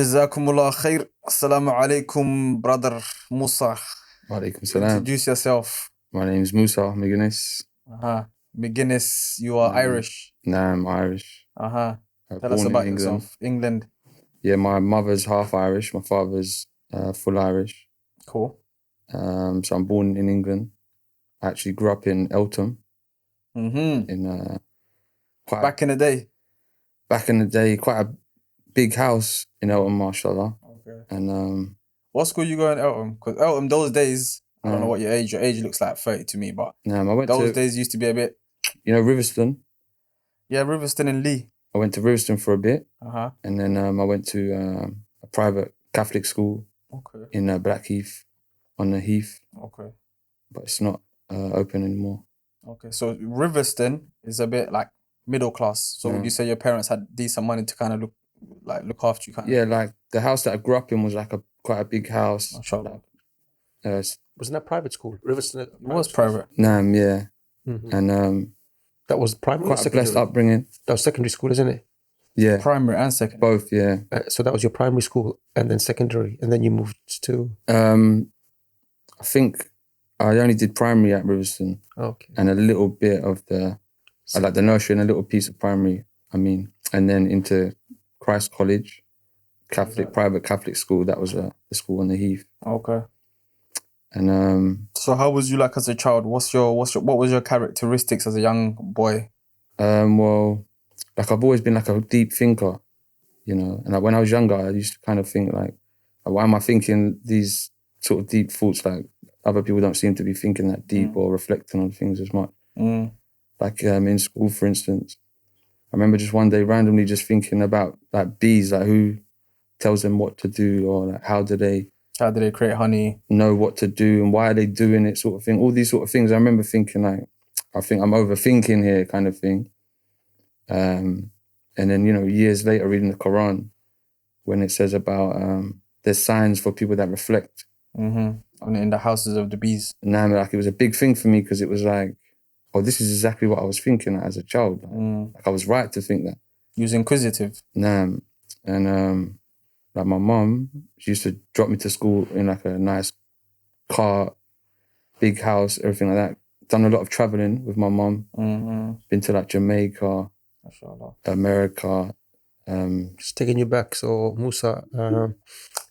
Jazakumullah khair. Assalamu alaikum, brother Musa. Walaikum salam. Introduce yourself. My name is Musa McGuinness. McGuinness, you are Irish. Nah, I'm Irish. Tell us Born about in England. yourself. England. Yeah, my mother's half Irish. My father's full Irish. Cool. So I'm born in England. I actually grew up in Eltham. In Back in the day. Quite a big house in Eltham, mashallah. Okay. And what school you going to Eltham? Because Eltham those days, I don't know what your age looks like 30 to me, but I went those days used to be a bit. You know Riverston? Yeah, Riverston and Lee. I went to Riverston for a bit. And then I went to a private Catholic school in Blackheath, on the Heath. Okay. But it's not open anymore. Okay, so Riverston is a bit like middle class. So would you say your parents had decent money to kind of look after you? Yeah, like the house that I grew up in was like quite a big house. Mashallah. Wasn't that private school? Riverston it was private. Yeah. Mm-hmm. And that was primary. Quite a blessed upbringing. That was secondary school, isn't it? Yeah. Primary and secondary. Both, yeah. So that was your primary school and then secondary, and then you moved to. I think I only did primary at Riverston. Okay. And a little bit of the nursery and a little piece of primary. And then into Christ College, private Catholic school. That was the school on the Heath. Okay. And so how was you like as a child? What was your characteristics as a young boy? Well, like I've always been like a deep thinker, you know. And like when I was younger, I used to kind of think like, why am I thinking these sort of deep thoughts? Like other people don't seem to be thinking that deep or reflecting on things as much. Like in school, for instance, I remember just one day randomly just thinking about like bees, like who tells them what to do, or like how do they create honey, know what to do and why are they doing it, sort of thing. All these sort of things. I remember thinking like, I think I'm overthinking here, kind of thing. And then, you know, years later reading the Quran, when it says about there's signs for people that reflect. In the houses of the bees. And like it was a big thing for me because it was like, oh, this is exactly what I was thinking as a child. Like I was right to think that. You was inquisitive. And like my mum, she used to drop me to school in like a nice car, big house, everything like that. Done a lot of traveling with my mum. Been to like Jamaica, America. Just taking you back. So Musa, in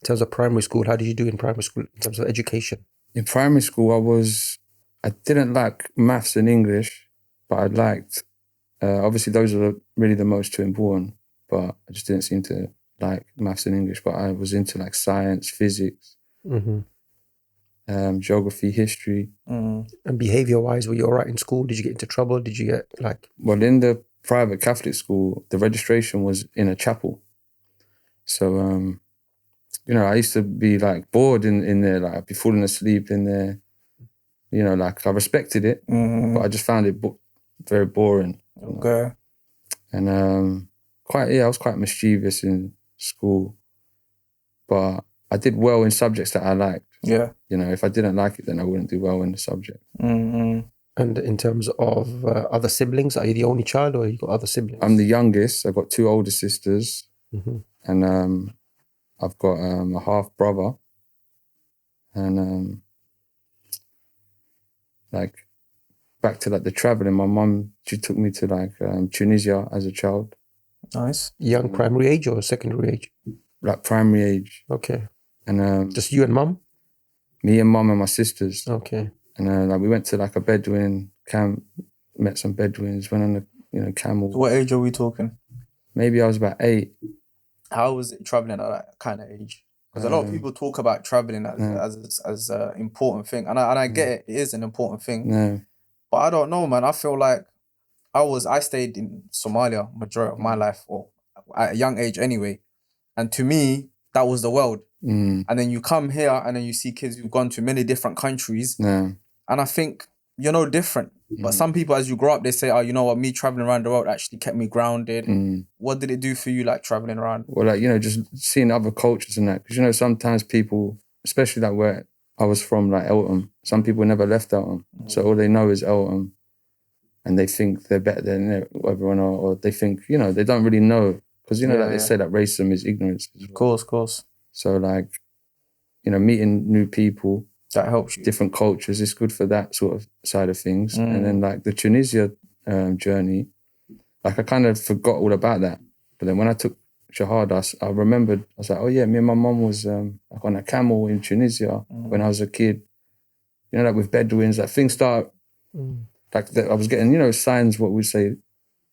terms of primary school, how did you do in primary school in terms of education? In primary school, I didn't like maths and English, but I liked, obviously those are really the most two important, but I just didn't seem to like maths and English, but I was into like science, physics, geography, history. And behavior-wise, were you all right in school? Did you get into trouble? Did you get like... Well, in the private Catholic school, the registration was in a chapel. So, you know, I used to be like bored in there, like I'd be falling asleep in there. You know, like I respected it, but I just found it very boring. Okay. And I was quite mischievous in school, but I did well in subjects that I liked. Yeah. You know, if I didn't like it, then I wouldn't do well in the subject. And in terms of other siblings, are you the only child or you got other siblings? I'm the youngest. I've got two older sisters, and I've got a half brother. And like back to like the traveling, my mum, she took me to like Tunisia as a child. Nice. Young primary age or secondary age? Like primary age. Okay. And just you and mum? Me and mum and my sisters. Okay. And like we went to like a Bedouin camp, met some Bedouins, went on a camel. What age are we talking? Maybe I was about 8. How was it traveling at that kind of age? Because a lot of people talk about traveling as an important thing, and I get it. It is an important thing. But I don't know, man. I feel like I stayed in Somalia majority of my life, or at a young age anyway. And to me, that was the world. And then you come here and then you see kids who've gone to many different countries. And I think you're no different. But some people, as you grow up, they say, oh, you know what, me traveling around the world actually kept me grounded. What did it do for you, like traveling around? Well, like, you know, just seeing other cultures and that. Because, you know, sometimes people, especially like where I was from, like Eltham, some people never left Eltham. So all they know is Eltham. And they think they're better than everyone, or they think, you know, they don't really know. because they say that racism is ignorance as well. Of course. So like, meeting new people, that helps you. Different cultures, it's good for that sort of side of things. And then like the Tunisia journey, like I kind of forgot all about that. But then when I took Shahada, I remembered, I was like, oh yeah, me and my mum was like on a camel in Tunisia when I was a kid. Like with Bedouins, like things start, like I was getting, signs, what we'd say.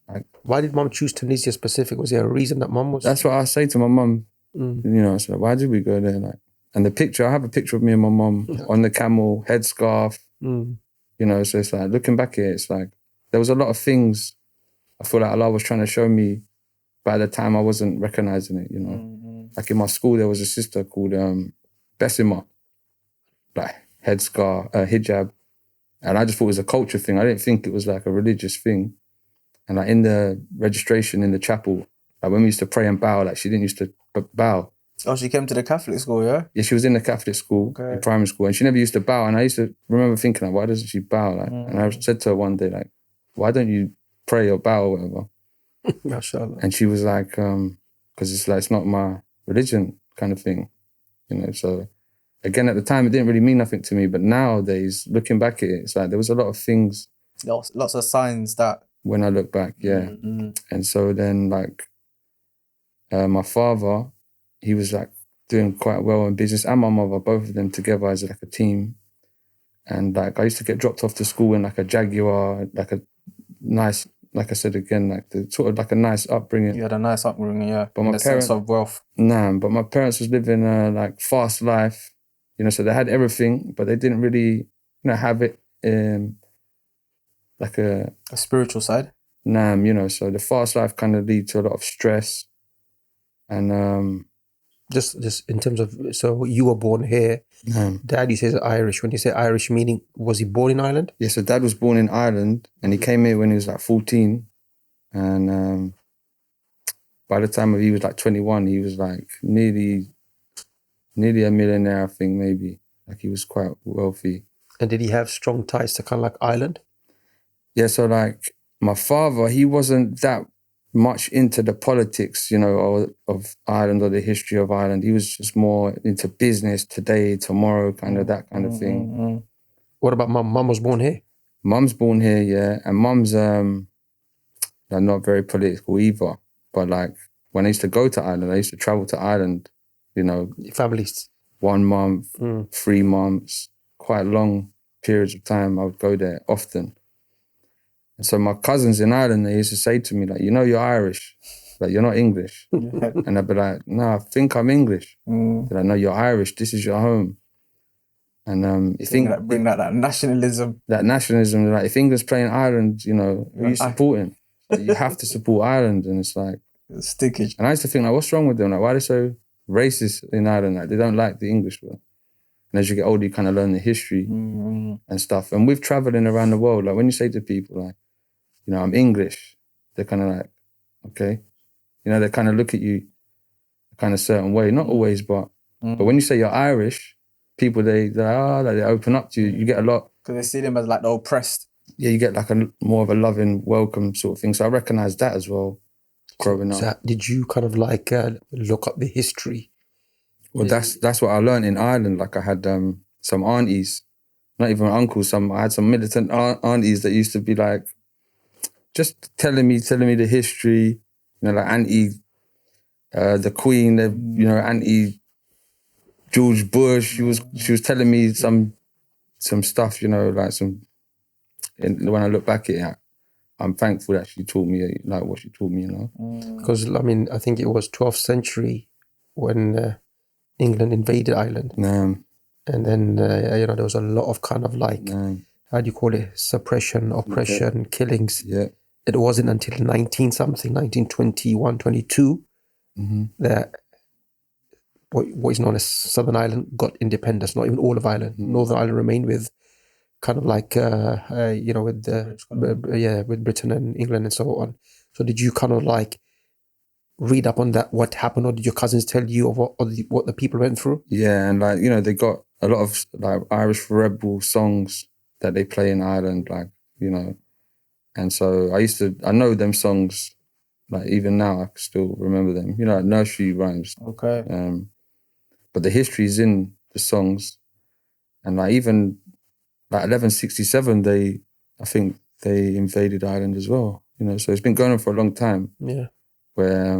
Like, why did mum choose Tunisia specific? Was there a reason that mum was? That's what I say to my mum. I said, why did we go there? Like, and the picture, I have a picture of me and my mum on the camel, headscarf. So it's like, looking back at it, it's like, there was a lot of things I feel like Allah was trying to show me, but at the time I wasn't recognizing it, Like in my school, there was a sister called Besima, like headscarf, hijab. And I just thought it was a culture thing. I didn't think it was like a religious thing. And like in the registration in the chapel, like when we used to pray and bow, like she didn't used to bow. Oh, she came to the Catholic school, yeah? Yeah, she was in the Catholic school, in primary school, and she never used to bow. And I used to remember thinking, like, why doesn't she bow? Like, and I said to her one day, like, why don't you pray or bow or whatever? Mashallah. And she was like, because it's like, it's not my religion kind of thing, So again, at the time, it didn't really mean nothing to me. But nowadays, looking back at it, it's like there was a lot of things. Lots of signs that. When I look back, yeah. And so then, like, my father, he was like doing quite well in business, and my mother, both of them together as like a team. And like I used to get dropped off to school in like a Jaguar, like a nice, like I said again, like the sort of like a nice upbringing. You had a nice upbringing, yeah. But my parents, sense of wealth. Nah, but my parents was living a like fast life, so they had everything, but they didn't really, have it like a spiritual side. Nah, so the fast life kind of lead to a lot of stress. And just in terms of, so you were born here. Dad, you says Irish. When you say Irish, meaning was he born in Ireland? Yeah, so Dad was born in Ireland, and he came here when he was like 14. And by the time he was like 21, he was like nearly a millionaire, I think, maybe. Like he was quite wealthy. And did he have strong ties to kind of like Ireland? Yeah, so like my father, he wasn't that much into the politics, of Ireland or the history of Ireland. He was just more into business, today, tomorrow, kind of that kind of thing. What about mum? Mum was born here? Mum's born here, yeah. And mum's not very political either. But like when I used to go to Ireland, I used to travel to Ireland, Families. 1 month, 3 months, quite long periods of time. I would go there often. And so my cousins in Ireland, they used to say to me, like, you're Irish, like, you're not English. And I'd be like, no, I think I'm English. They're like, no, you're Irish, this is your home. And you think... Bring that nationalism. That nationalism, like, if England's playing Ireland, who are you supporting? Like, you have to support Ireland, and it's like... Stickage. And I used to think, like, what's wrong with them? Like, why are they so racist in Ireland? Like, they don't like the English word. And as you get older, you kind of learn the history and stuff. And with traveling around the world, like, when you say to people, like, I'm English, they're kind of like, okay. They kind of look at you a kind of certain way. Not always, but when you say you're Irish, people, they open up to you. You get a lot. Because they see them as like the oppressed. Yeah, you get like more of a loving, welcome sort of thing. So I recognize that as well, growing up. So did you kind of like look up the history? Well, that's what I learned in Ireland. Like I had some aunties, not even uncles. I had some militant aunties that used to be like, just telling me the history, like anti the Queen, anti George Bush. She was telling me some stuff, like some. And when I look back at it, I'm thankful that she taught me like what she taught me, Because I think it was 12th century when England invaded Ireland, and then there was a lot of kind of like how do you call it, suppression, oppression, killings. Yeah. It wasn't until 1921, 22 that what is known as Southern Ireland got independence. Not even all of Ireland. Northern Ireland remained with kind of like with Britain and England and so on. So did you kind of like read up on that, what happened, or did your cousins tell you of what the people went through? Yeah, and like they got a lot of like Irish rebel songs that they play in Ireland, like And so I know them songs Like even now, I can still remember them. You know, like nursery rhymes. Okay. But the history is in the songs, and like even like 1167, I think they invaded Ireland as well. You know, so it's been going on for a long time. Yeah. Where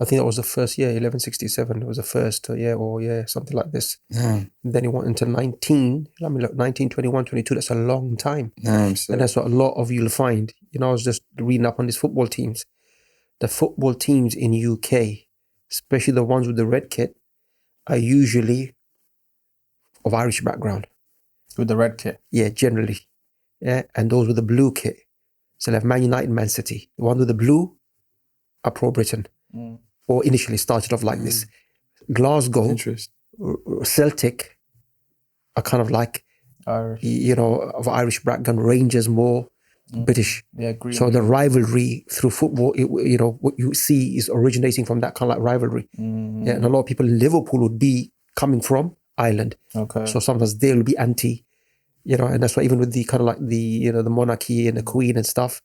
I think that was the first year, 1167. It was the first year, or something like this. Yeah. And then it went into 1921, 22. That's a long time. So, and that's what a lot of you'll find. You know, I was just reading up on these football teams. The football teams in UK, especially the ones with the red kit, are usually of Irish background. With the red kit? Yeah, generally. Yeah, and those with the blue kit. So they have Man United, Man City. The one with the blue are pro-Britain. Or initially started off like this. Glasgow, Celtic are kind of like, Irish. You know, of Irish background. Rangers more British. Yeah, green. So the rivalry through football, you know, what you see is originating from that kind of like rivalry. Yeah, and a lot of people in Liverpool would be coming from Ireland. Okay. So sometimes they'll be anti, you know, and that's why even with the kind of like the, you know, the monarchy and the Queen and stuff,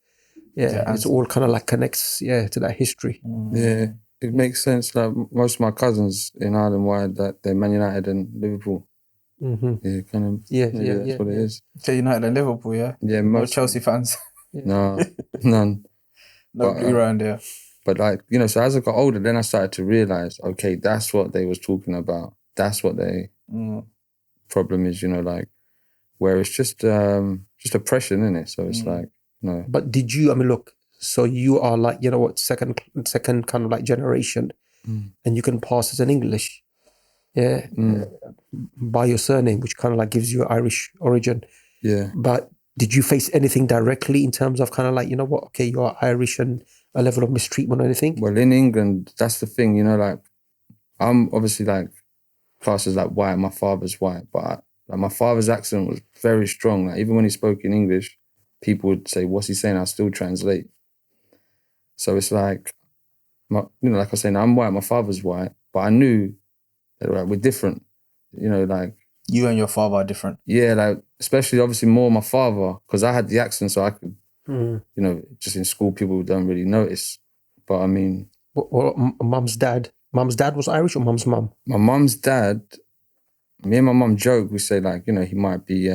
it's all kind of like connects, to that history. Yeah, it makes sense. Like most of my cousins in Ireland, why that they're Man United and Liverpool. Yeah, kind of. That's what it is. So United and Liverpool, yeah. Yeah, most Chelsea fans. No, none. No blue around there. But like, you know, so as I got older, then I started to realize, okay, that's what they was talking about. That's what they problem is, you know, like where it's just oppression, isn't it? So it's like, no. But did you? I mean, look. So you are like, you know what, second kind of like generation, and you can pass as an English. By your surname, which kind of like gives you Irish origin. Yeah. But did you face anything directly in terms of kind of like, you know what, okay, you are Irish and a level of mistreatment or anything? Well, in England, that's the thing, you know, like I'm obviously like classed as like white, my father's white, but like my father's accent was very strong. Like even when he spoke in English, people would say, what's he saying? I'll still translate. So it's like, you know, like I was saying, I'm white, my father's white, but I knew that like, we're different, you know, like. You and your father are different. Yeah, like, especially obviously more my father, because I had the accent, so I could, you know, just in school, people don't really notice. But I mean. Well, mum's dad was Irish or mum's mum? My mum's dad, me and my mum joke, we say like, you know, he might be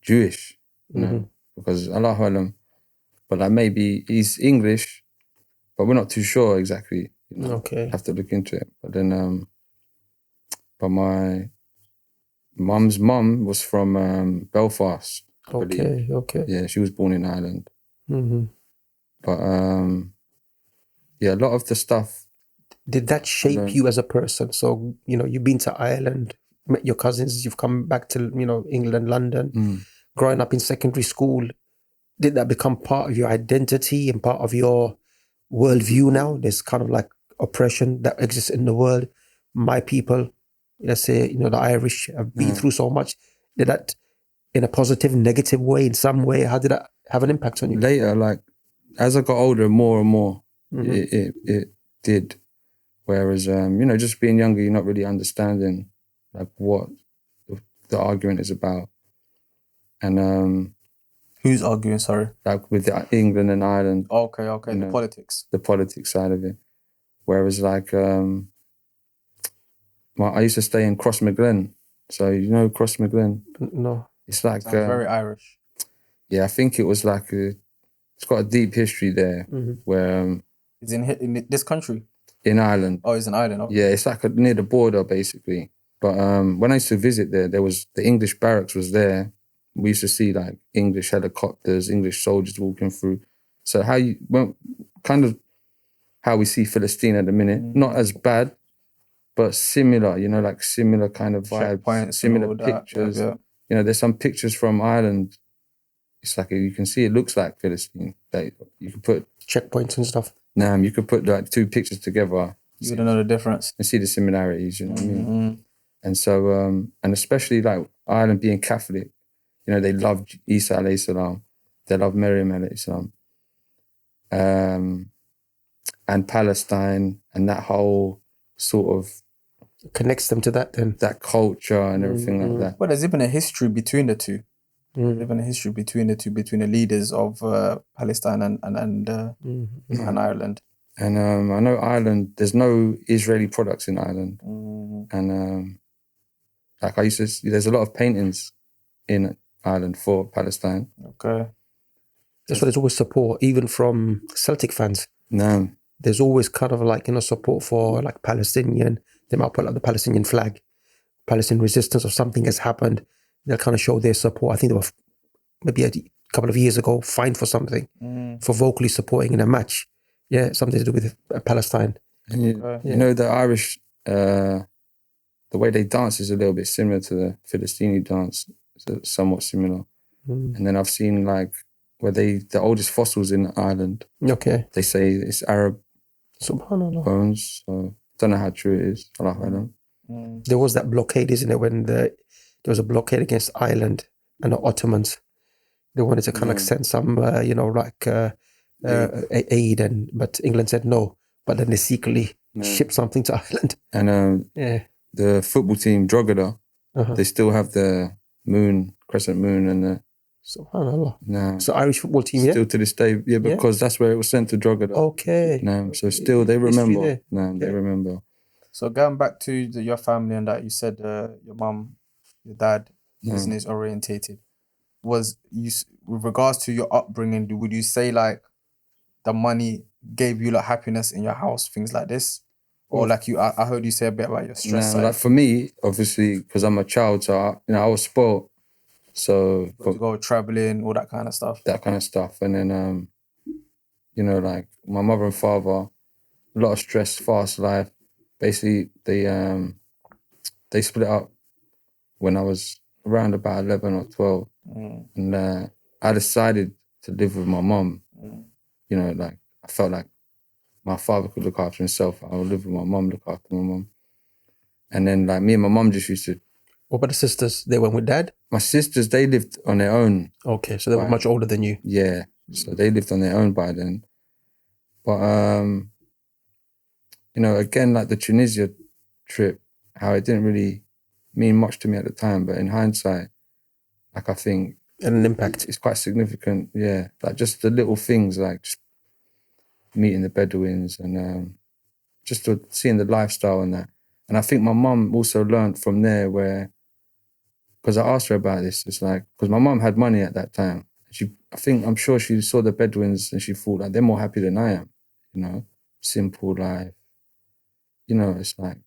Jewish, you know, because Allah Alam. But like maybe he's English, but we're not too sure exactly. You know? Okay. Have to look into it. But then, but my mum's mum was from Belfast. Okay. Yeah, she was born in Ireland. But yeah, a lot of the stuff. Did that shape you as a person? So, you know, you've been to Ireland, met your cousins, you've come back to, you know, England, London, growing up in secondary school. Did that become part of your identity and part of your worldview now? There's kind of like oppression that exists in the world. My people, let's say, you know, the Irish have been through so much. Did that, in a positive, negative way, in some way, how did that have an impact on you? Later, like, as I got older, more and more, it did. Whereas, you know, just being younger, you're not really understanding, like, what the argument is about. And who's arguing, sorry? Like with England and Ireland. Okay, the politics. The politics side of it. Whereas like, I used to stay in Crossmaglen. So you know Crossmaglen? No. It's like... Sounds very Irish. Yeah, I think it was like it's got a deep history there where... It's in this country? In Ireland. Oh, it's in Ireland, okay. Yeah, it's like near the border basically. But when I used to visit there was the English barracks was there. We used to see like English helicopters, English soldiers walking through. So kind of how we see Palestine at the minute, not as bad, but similar, you know, like similar kind of vibes, similar pictures. Yeah. You know, there's some pictures from Ireland. It's like, you can see it looks like Palestine. Like you can put... checkpoints and stuff. You could put like two pictures together. You wouldn't know the difference. And see the similarities, you know what I mean? And so, and especially like Ireland being Catholic, you know, they love Isa alayhi salam. They love Maryam alayhi salam. And Palestine and that whole sort of... connects them to that then. That culture and everything like that. Well, there's even a history between the two. Living a history between the two, between the leaders of Palestine and Ireland. And I know Ireland, there's no Israeli products in Ireland. And like I used to, there's a lot of paintings in Ireland for Palestine. Okay. That's why there's always support, even from Celtic fans. No. There's always kind of like, support for like Palestinian. They might put like the Palestinian flag, Palestinian resistance, or something has happened. They'll kind of show their support. I think they were maybe a couple of years ago fined for something, for vocally supporting in a match. Yeah, something to do with Palestine. And you know, the Irish, the way they dance is a little bit similar to the Philistine dance. It's somewhat similar. And then I've seen like where the oldest fossils in Ireland. Okay. They say it's Arab Subhanallah. bones. So don't know how true it is. There was that blockade, isn't it? When there was a blockade against Ireland and the Ottomans. They wanted to kind of send some, aid, but England said no. But then they secretly shipped something to Ireland. And the football team, Drogheda, they still have the crescent moon, and the Subhanallah. No. So Irish football team, still to this day, because that's where it was sent to Drogheda. Okay. No, so still they remember. No, they remember. So going back to your family and that, you said your mum, your dad, business orientated. Was you, with regards to your upbringing, would you say like the money gave you like happiness in your house, things like this? Or like I heard you say a bit about your stress side. Like for me, obviously, because I'm a child, so I was spoiled. So to go traveling, all that kind of stuff. And then like my mother and father, a lot of stress, fast life. Basically, they split up when I was around about 11 or 12. And I decided to live with my mum. You know, like I felt like my father could look after himself. I would live with my mum, look after my mum. And then like me and my mum just used to. What about the sisters? They went with dad? My sisters, they lived on their own. Okay, so they were much older than you. Yeah, so they lived on their own by then. But, again, like the Tunisia trip, how it didn't really mean much to me at the time, but in hindsight, like I think... And an impact. It's quite significant, yeah. Like just the little things, like just meeting the Bedouins and just seeing the lifestyle and that. And I think my mum also learned from there where... Because I asked her about this, it's like, because my mum had money at that time. I'm sure she saw the Bedouins and she thought like, they're more happy than I am, simple life. It's like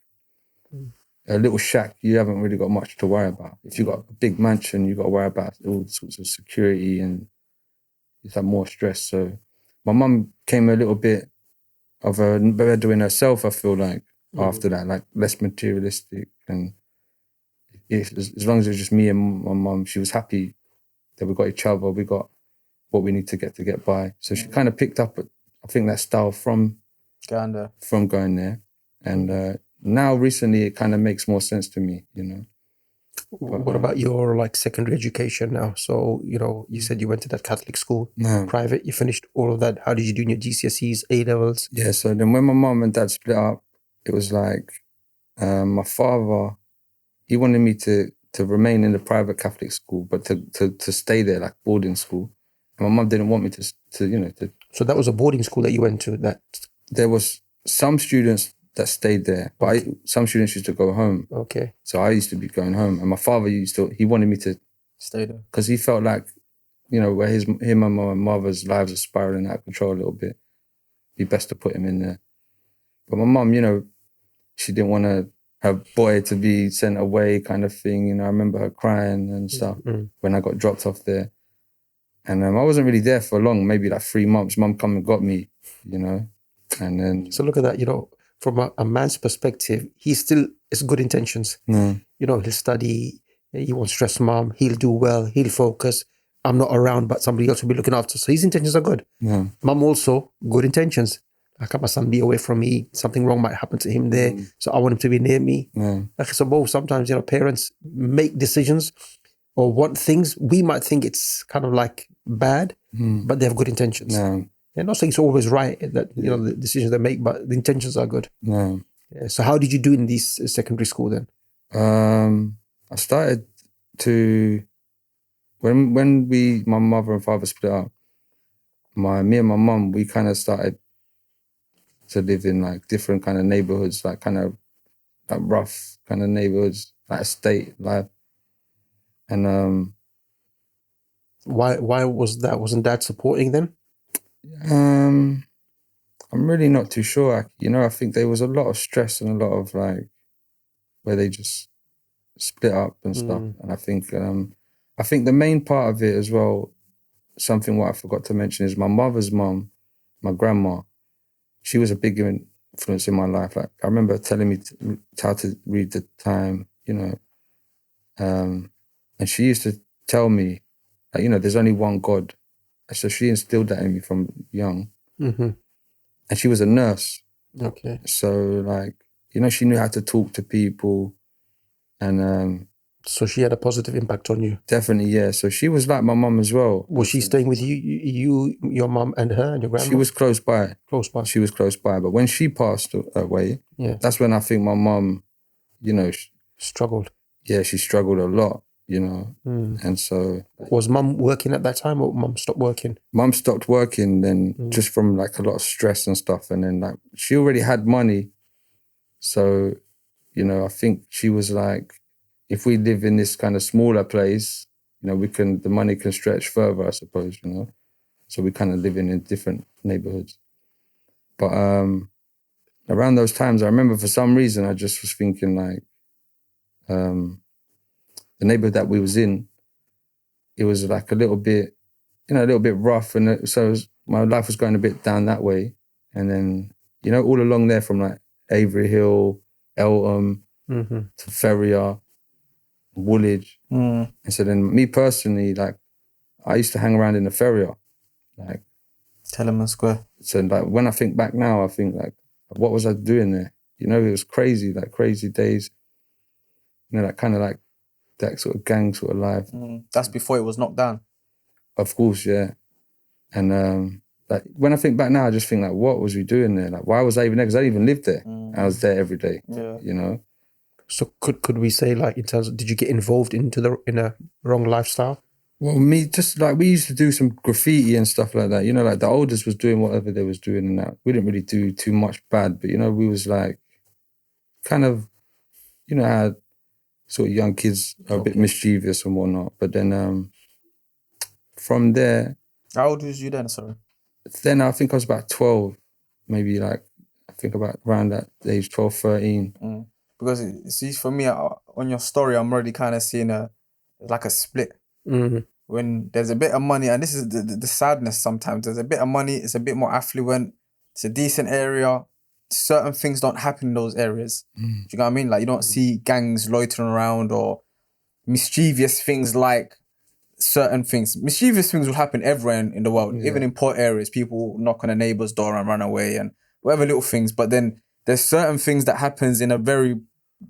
a little shack, you haven't really got much to worry about. If you got a big mansion, you got to worry about all sorts of security and it's like more stress. So my mum came a little bit of a Bedouin herself, I feel like, after that, like less materialistic and as long as it was just me and my mum, she was happy that we got each other, we got what we need to get by. So she kind of picked up, I think, that style from going there. And now recently it kind of makes more sense to me, But, what about your like secondary education now? So, you said you went to that Catholic school, private, you finished all of that. How did you do in your GCSEs, A-levels? Yeah, so then when my mum and dad split up, it was like my father, he wanted me to remain in the private Catholic school, but to stay there, like boarding school. And my mum didn't want me to. So that was a boarding school that you went to? That there was some students that stayed there, but some students used to go home. Okay. So I used to be going home, and my father he wanted me to stay there because he felt like, where him and my mother's lives are spiraling out of control a little bit, it'd be best to put him in there. But my mum, she didn't want her boy to be sent away kind of thing. I remember her crying and stuff when I got dropped off there. And I wasn't really there for long, maybe like 3 months. Mum come and got me, and then... So look at that, from a man's perspective, it's good intentions. He'll study, he won't stress mom, he'll do well, he'll focus. I'm not around, but somebody else will be looking after. So his intentions are good. Mum also, good intentions. I can't my son be away from me. Something wrong might happen to him there. So I want him to be near me. So both sometimes, parents make decisions or want things. We might think it's kind of like bad, but they have good intentions. And not saying it's always right that, the decisions they make, but the intentions are good. Yeah. So how did you do in this secondary school then? I started to when my mother and father split up, me and my mum, we kind of started to live in like different kind of neighborhoods, like kind of like rough kind of neighborhoods, like estate life. And why was that? Wasn't Dad supporting them? I'm really not too sure. I think there was a lot of stress and a lot of like where they just split up and stuff. And I think the main part of it as well, something what I forgot to mention is my mother's mum, my grandma. She was a big influence in my life. Like I remember telling me how to read the time, and she used to tell me, like, there's only one God. So she instilled that in me from young. Mm-hmm. And she was a nurse. Okay. So like, she knew how to talk to people, and so she had a positive impact on you. Definitely, yeah. So she was like my mum as well. Was she staying with you, your mum, and her and your grandma? She was close by. Close by. She was close by. But when she passed away, that's when I think my mum, struggled. Yeah, she struggled a lot, And so... Was mum working at that time, or mum stopped working? Mum stopped working then just from like a lot of stress and stuff. And then like she already had money. So, I think she was like, if we live in this kind of smaller place, the money can stretch further, I suppose, So we kind of live in different neighborhoods. But around those times, I remember for some reason, I just was thinking like, the neighborhood that we was in, it was like a little bit rough. And my life was going a bit down that way. And then, all along there from like Avery Hill, Eltham, to Ferrier, Woolwich. And so then me personally, like, I used to hang around in the Ferrier, like Telemann Square. So like when I think back now, I think like, what was I doing there? It was crazy, like crazy days. Like kind of like that sort of gang sort of life. That's before it was knocked down. Of course, yeah. And like when I think back now, I just think like, what was we doing there? Like, why was I even there? Because I didn't even live there. I was there every day. Yeah. So could we say, like, in terms of, did you get involved in a wrong lifestyle? Well, me, just like, we used to do some graffiti and stuff like that. Like the oldest was doing whatever they was doing and that. We didn't really do too much bad, but, we was like, kind of, how sort of young kids are a bit mischievous and whatnot. But then from there... How old was you then, sorry? Then I think I was about 12, maybe like, I think about around that age, 12, 13. Because, see, for me, on your story, I'm already kind of seeing a split. When there's a bit of money, and this is the sadness sometimes, there's a bit of money, it's a bit more affluent, it's a decent area, certain things don't happen in those areas. Do you know what I mean? Like, you don't see gangs loitering around or mischievous things like certain things. Mischievous things will happen everywhere in the world, even in poor areas. People knock on a neighbor's door and run away and whatever little things. But then there's certain things that happens in a very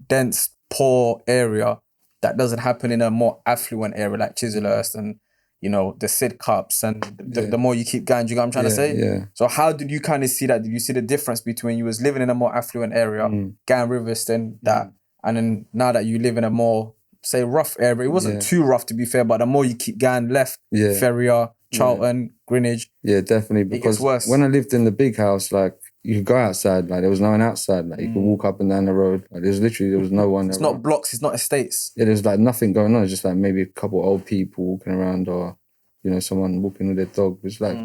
dense, poor area that doesn't happen in a more affluent area like Chislehurst and, the Sid Cups and the more you keep going, do you know what I'm trying to say? Yeah. So how did you kind of see that? Did you see the difference between you was living in a more affluent area, going Riverston, that, and then now that you live in a more, say, rough area? It wasn't too rough, to be fair, but the more you keep going left, Ferrier, Charlton, Greenwich. Yeah, definitely. Because it gets worse. When I lived in the big house, like, you could go outside, like there was no one outside, like you could walk up and down the road, like there was no one. It's not blocks, it's not estates. Yeah, there's like nothing going on. It's just like maybe a couple of old people walking around, or someone walking with their dog. It's like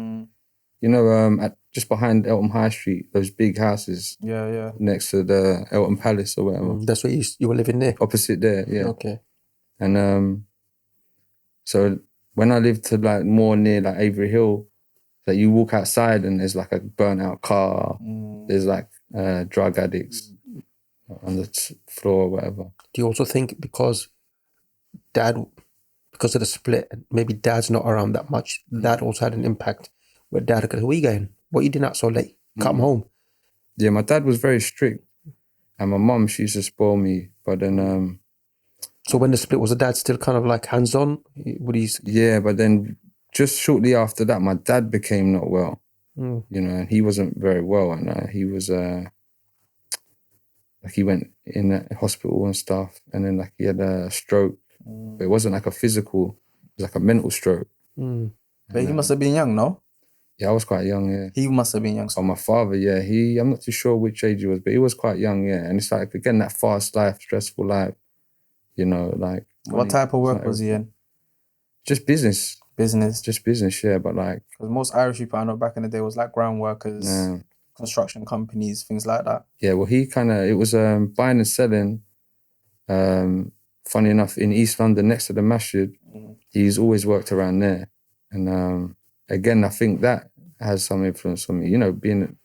just behind Eltham High Street, those big houses. Yeah. Next to the Eltham Palace or whatever. That's where you were living there. Opposite there, yeah. Okay. And so when I lived to like more near like Avery Hill, that you walk outside and there's like a burnt out car. There's like drug addicts on the floor or whatever. Do you also think because of the split, maybe Dad's not around that much, that also had an impact where Dad goes, where are you going? What are you doing out so late? Come home. Yeah, my dad was very strict. And my mum, she used to spoil me. But then... So when the split, was the dad still kind of like hands-on? Yeah, but then... Just shortly after that, my dad became not well, and he wasn't very well. And he was, like he went in the hospital and stuff. And then like he had a stroke, but it wasn't like a physical was like a mental stroke. But he must have been young, no? Yeah, I was quite young, yeah. He must have been young. Oh, my father, yeah. I'm not too sure which age he was, but he was quite young, yeah. And it's like, again, that fast life, stressful life, you know, like... What type of work was he in? Just business. Business? Just business, yeah, but like... Because most Irish people I know back in the day was like ground workers, construction companies, things like that. Yeah, well, he kind of... It was buying and selling. Funny enough, in East London, next to the Masjid, he's always worked around there. And again, I think that has some influence on me, you know, being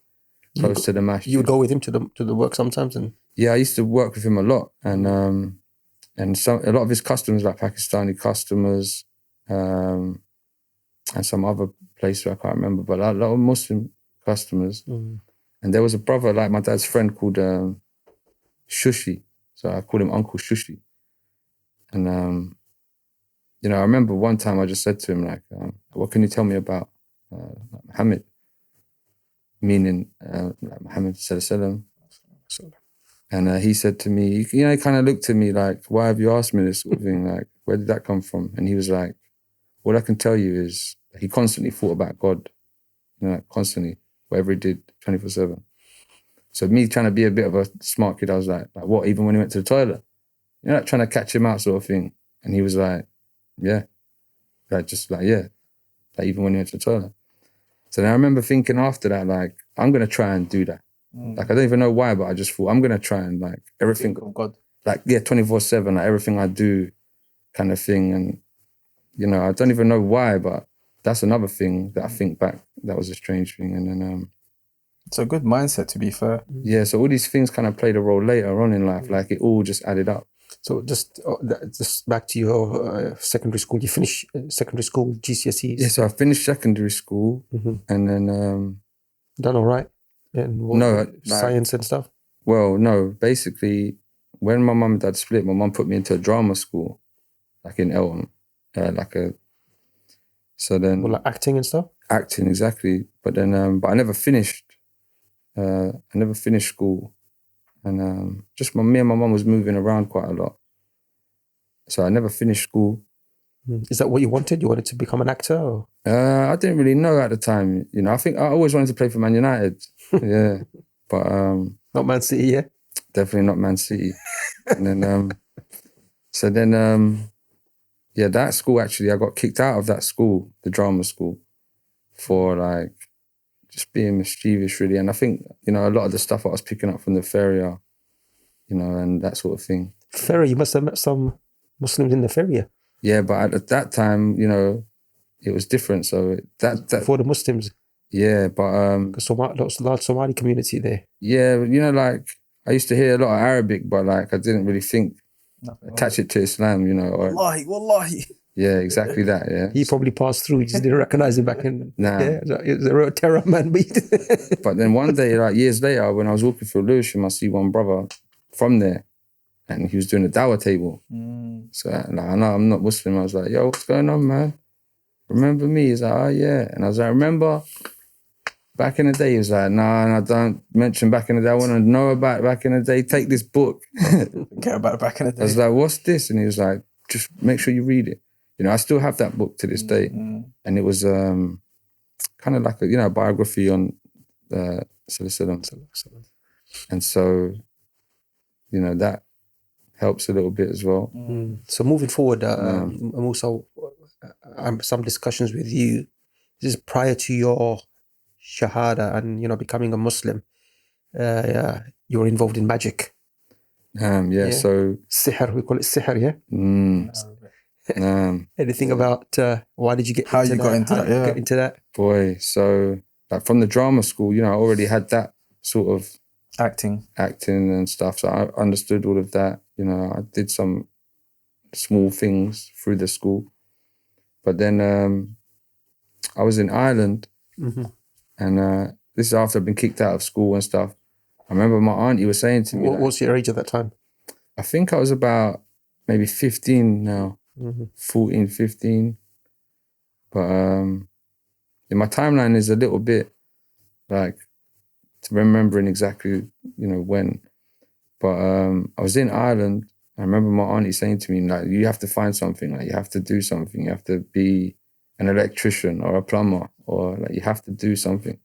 close to the Masjid. You would go with him to the work sometimes? And yeah, I used to work with him a lot. And a lot of his customers, like Pakistani customers, and some other place I can't remember, but a lot of Muslim customers. And there was a brother, like my dad's friend, called Shushi. So I called him Uncle Shushi. And, you know, I remember one time I just said to him, like, what can you tell me about Muhammad? Meaning Muhammad sallallahu alaihi wasallam. And he said to me, you know, he kind of looked at me like, why have you asked me this sort of thing? Like, where did that come from? And he was like, all I can tell you is he constantly thought about God, you know, like constantly, whatever he did, 24/7. So me trying to be a bit of a smart kid, I was like, what, even when he went to the toilet? You know, like trying to catch him out sort of thing. And he was like, yeah. Like, just like, yeah. Like, even when he went to the toilet. So then I remember thinking after that, like, I'm going to try and do that. Like, I don't even know why, but I just thought, I'm going to try and, like, everything. Think of God. Like, yeah, 24/7, like, everything I do kind of thing. And, you know, I don't even know why, but that's another thing that I think back, that was a strange thing. And then... it's a good mindset, to be fair. Yeah, so all these things kind of played a role later on in life. Like, it all just added up. So just back to your secondary school. You finished secondary school, GCSEs? Yeah, so I finished secondary school and then... done all right? And science and stuff? Well, no. Basically, when my mum and dad split, my mum put me into a drama school, like in Elton. So then... Well, like acting and stuff? Acting, exactly. But then, but I never finished. I never finished school. And just me and my mum was moving around quite a lot. So I never finished school. Is that what you wanted? You wanted to become an actor? Or? I didn't really know at the time. You know, I think I always wanted to play for Man United. Yeah. But... not Man City, yeah? Definitely not Man City. And then... so then... yeah, that school, actually, I got kicked out of that school, the drama school, for like just being mischievous, really. And I think, you know, a lot of the stuff I was picking up from the Feria, you know, and that sort of thing. Feria, you must have met some Muslims in the Feria. Yeah, but at that time, you know, it was different. So that for the Muslims. Yeah, but because large Somali community there. Yeah, you know, like I used to hear a lot of Arabic, but like I didn't really think attach it to Islam, you know. Or, wallahi. Yeah, exactly that. Yeah, he probably passed through. He just didn't recognize him back in. Nah, yeah, it was a real terror man. But then one day, like years later, when I was walking through Lewisham, I see one brother from there, and he was doing a dawah table. So like, I know I'm not Muslim. I was like, yo, what's going on, man? Remember me? He's like, oh yeah. And I was like, remember back in the day? He was like, nah, don't mention back in the day. I want to know about back in the day. Take this book. Care about back in the day. I was like, what's this? And he was like, just make sure you read it. You know, I still have that book to this day. And it was kind of like a, you know, biography on Sallallahu. And so, you know, that helps a little bit as well. So moving forward, Musa, some discussions with you. This is prior to your Shahada and, you know, becoming a Muslim. You were involved in magic. Yeah, so... Sihr, we call it sihr, yeah? Anything about why did you get how into you that? Got into that? Boy, so like from the drama school, you know, I already had that sort of acting and stuff. So I understood all of that. You know, I did some small things through the school. But then I was in Ireland and this is after I'd been kicked out of school and stuff. I remember my auntie was saying to me... What was your age at that time? I think I was about maybe 15 now. 14, 15. But my timeline is a little bit like remembering exactly, you know, when. But I was in Ireland I remember my auntie saying to me, like, you have to find something, like you have to do something, you have to be an electrician or a plumber, or like you have to do something.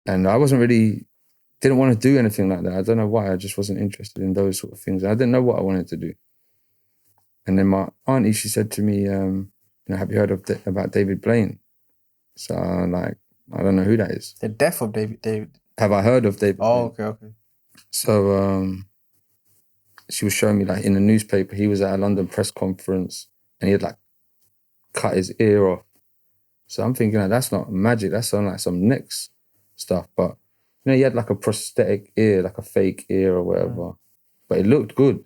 And I didn't want to do anything like that. I don't know why, I just wasn't interested in those sort of things. I didn't know what I wanted to do. And then my auntie, she said to me, have you heard about David Blaine? So I'm like, I don't know who that is. The death of David. Have I heard of David Blaine? Okay. So she was showing me, like, in the newspaper, he was at a London press conference and he had, like, cut his ear off. So I'm thinking, like, that's not magic, that's on, like, some next stuff. But, he had, like, a prosthetic ear, like a fake ear or whatever. But it looked good,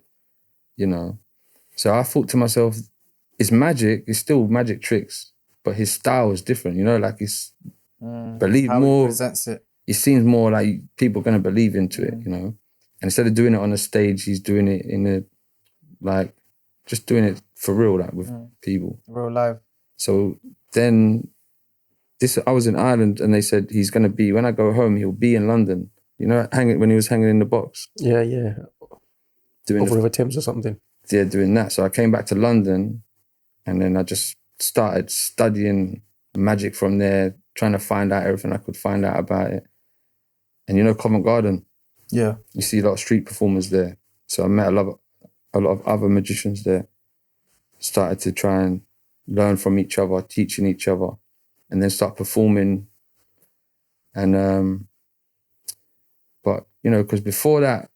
So I thought to myself, it's magic, it's still magic tricks, but his style is different, like, he's believe how more. He presents it. It seems more like people are going to believe into it, And instead of doing it on a stage, he's doing it just doing it for real, like, with people. Real life. So then I was in Ireland and they said he's going to be, when I go home, he'll be in London. When he was hanging in the box. Yeah. Doing over Thames or something. Yeah, doing that. So I came back to London and then I just started studying magic from there, trying to find out everything I could find out about it. And Covent Garden. Yeah. You see a lot of street performers there. So I met a lot of other magicians there. Started to try and learn from each other, teaching each other, and then start performing. And, but, because before that,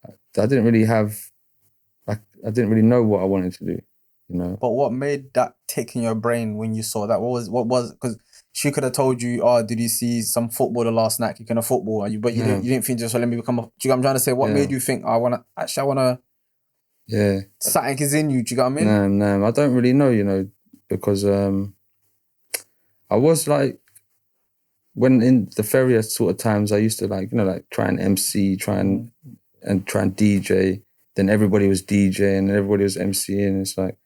I didn't really I didn't really know what I wanted to do, But what made that tick in your brain when you saw that? What was, because she could have told you, did you see some footballer last night kicking a football? But you didn't think, just let me become do you know what I'm trying to say? What made you think, I want to, something is in you, do you know what I mean? No, I don't really know, because I was like, when in the Ferrier sort of times, I used to like try and MC, try and DJ. Then everybody was DJing and everybody was MCing. It's like,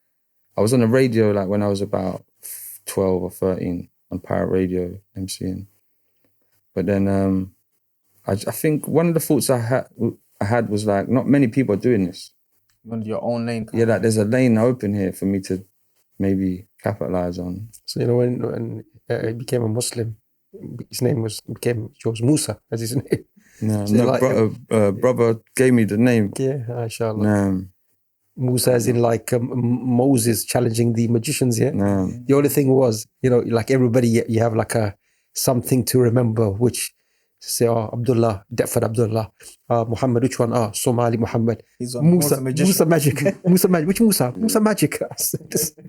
I was on the radio like when I was about 12 or 13 on Pirate Radio MCing. But then I think one of the thoughts I had was like, not many people are doing this. You wanted your own lane. Yeah, like there's a lane open here for me to maybe capitalize on. So when he became a Muslim, his name was Musa as his name. No, brother gave me the name. Yeah, inshallah. Musa as in like Moses challenging the magicians, yeah? No. The only thing was, like everybody, you have like something to remember, which say, Abdullah, Da'far Abdullah, Muhammad, which one? Somali Muhammad. He's a Musa magic. Musa magic. Which Musa? Mm. Musa magic.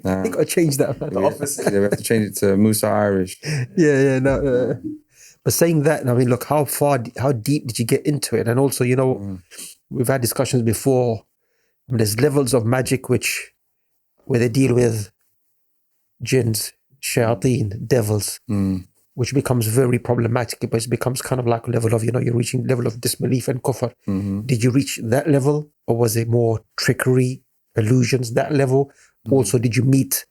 They got to change that. The opposite. Yeah, we have to change it to Musa Irish. Yeah, no. But saying that, I mean, look, how deep did you get into it? And also, we've had discussions before. There's levels of magic where they deal with jinns, shayateen, devils, which becomes very problematic, but it becomes kind of like a level of, you're reaching level of disbelief and kufr. Mm-hmm. Did you reach that level, or was it more trickery, illusions, that level? Mm-hmm. Also, did you meet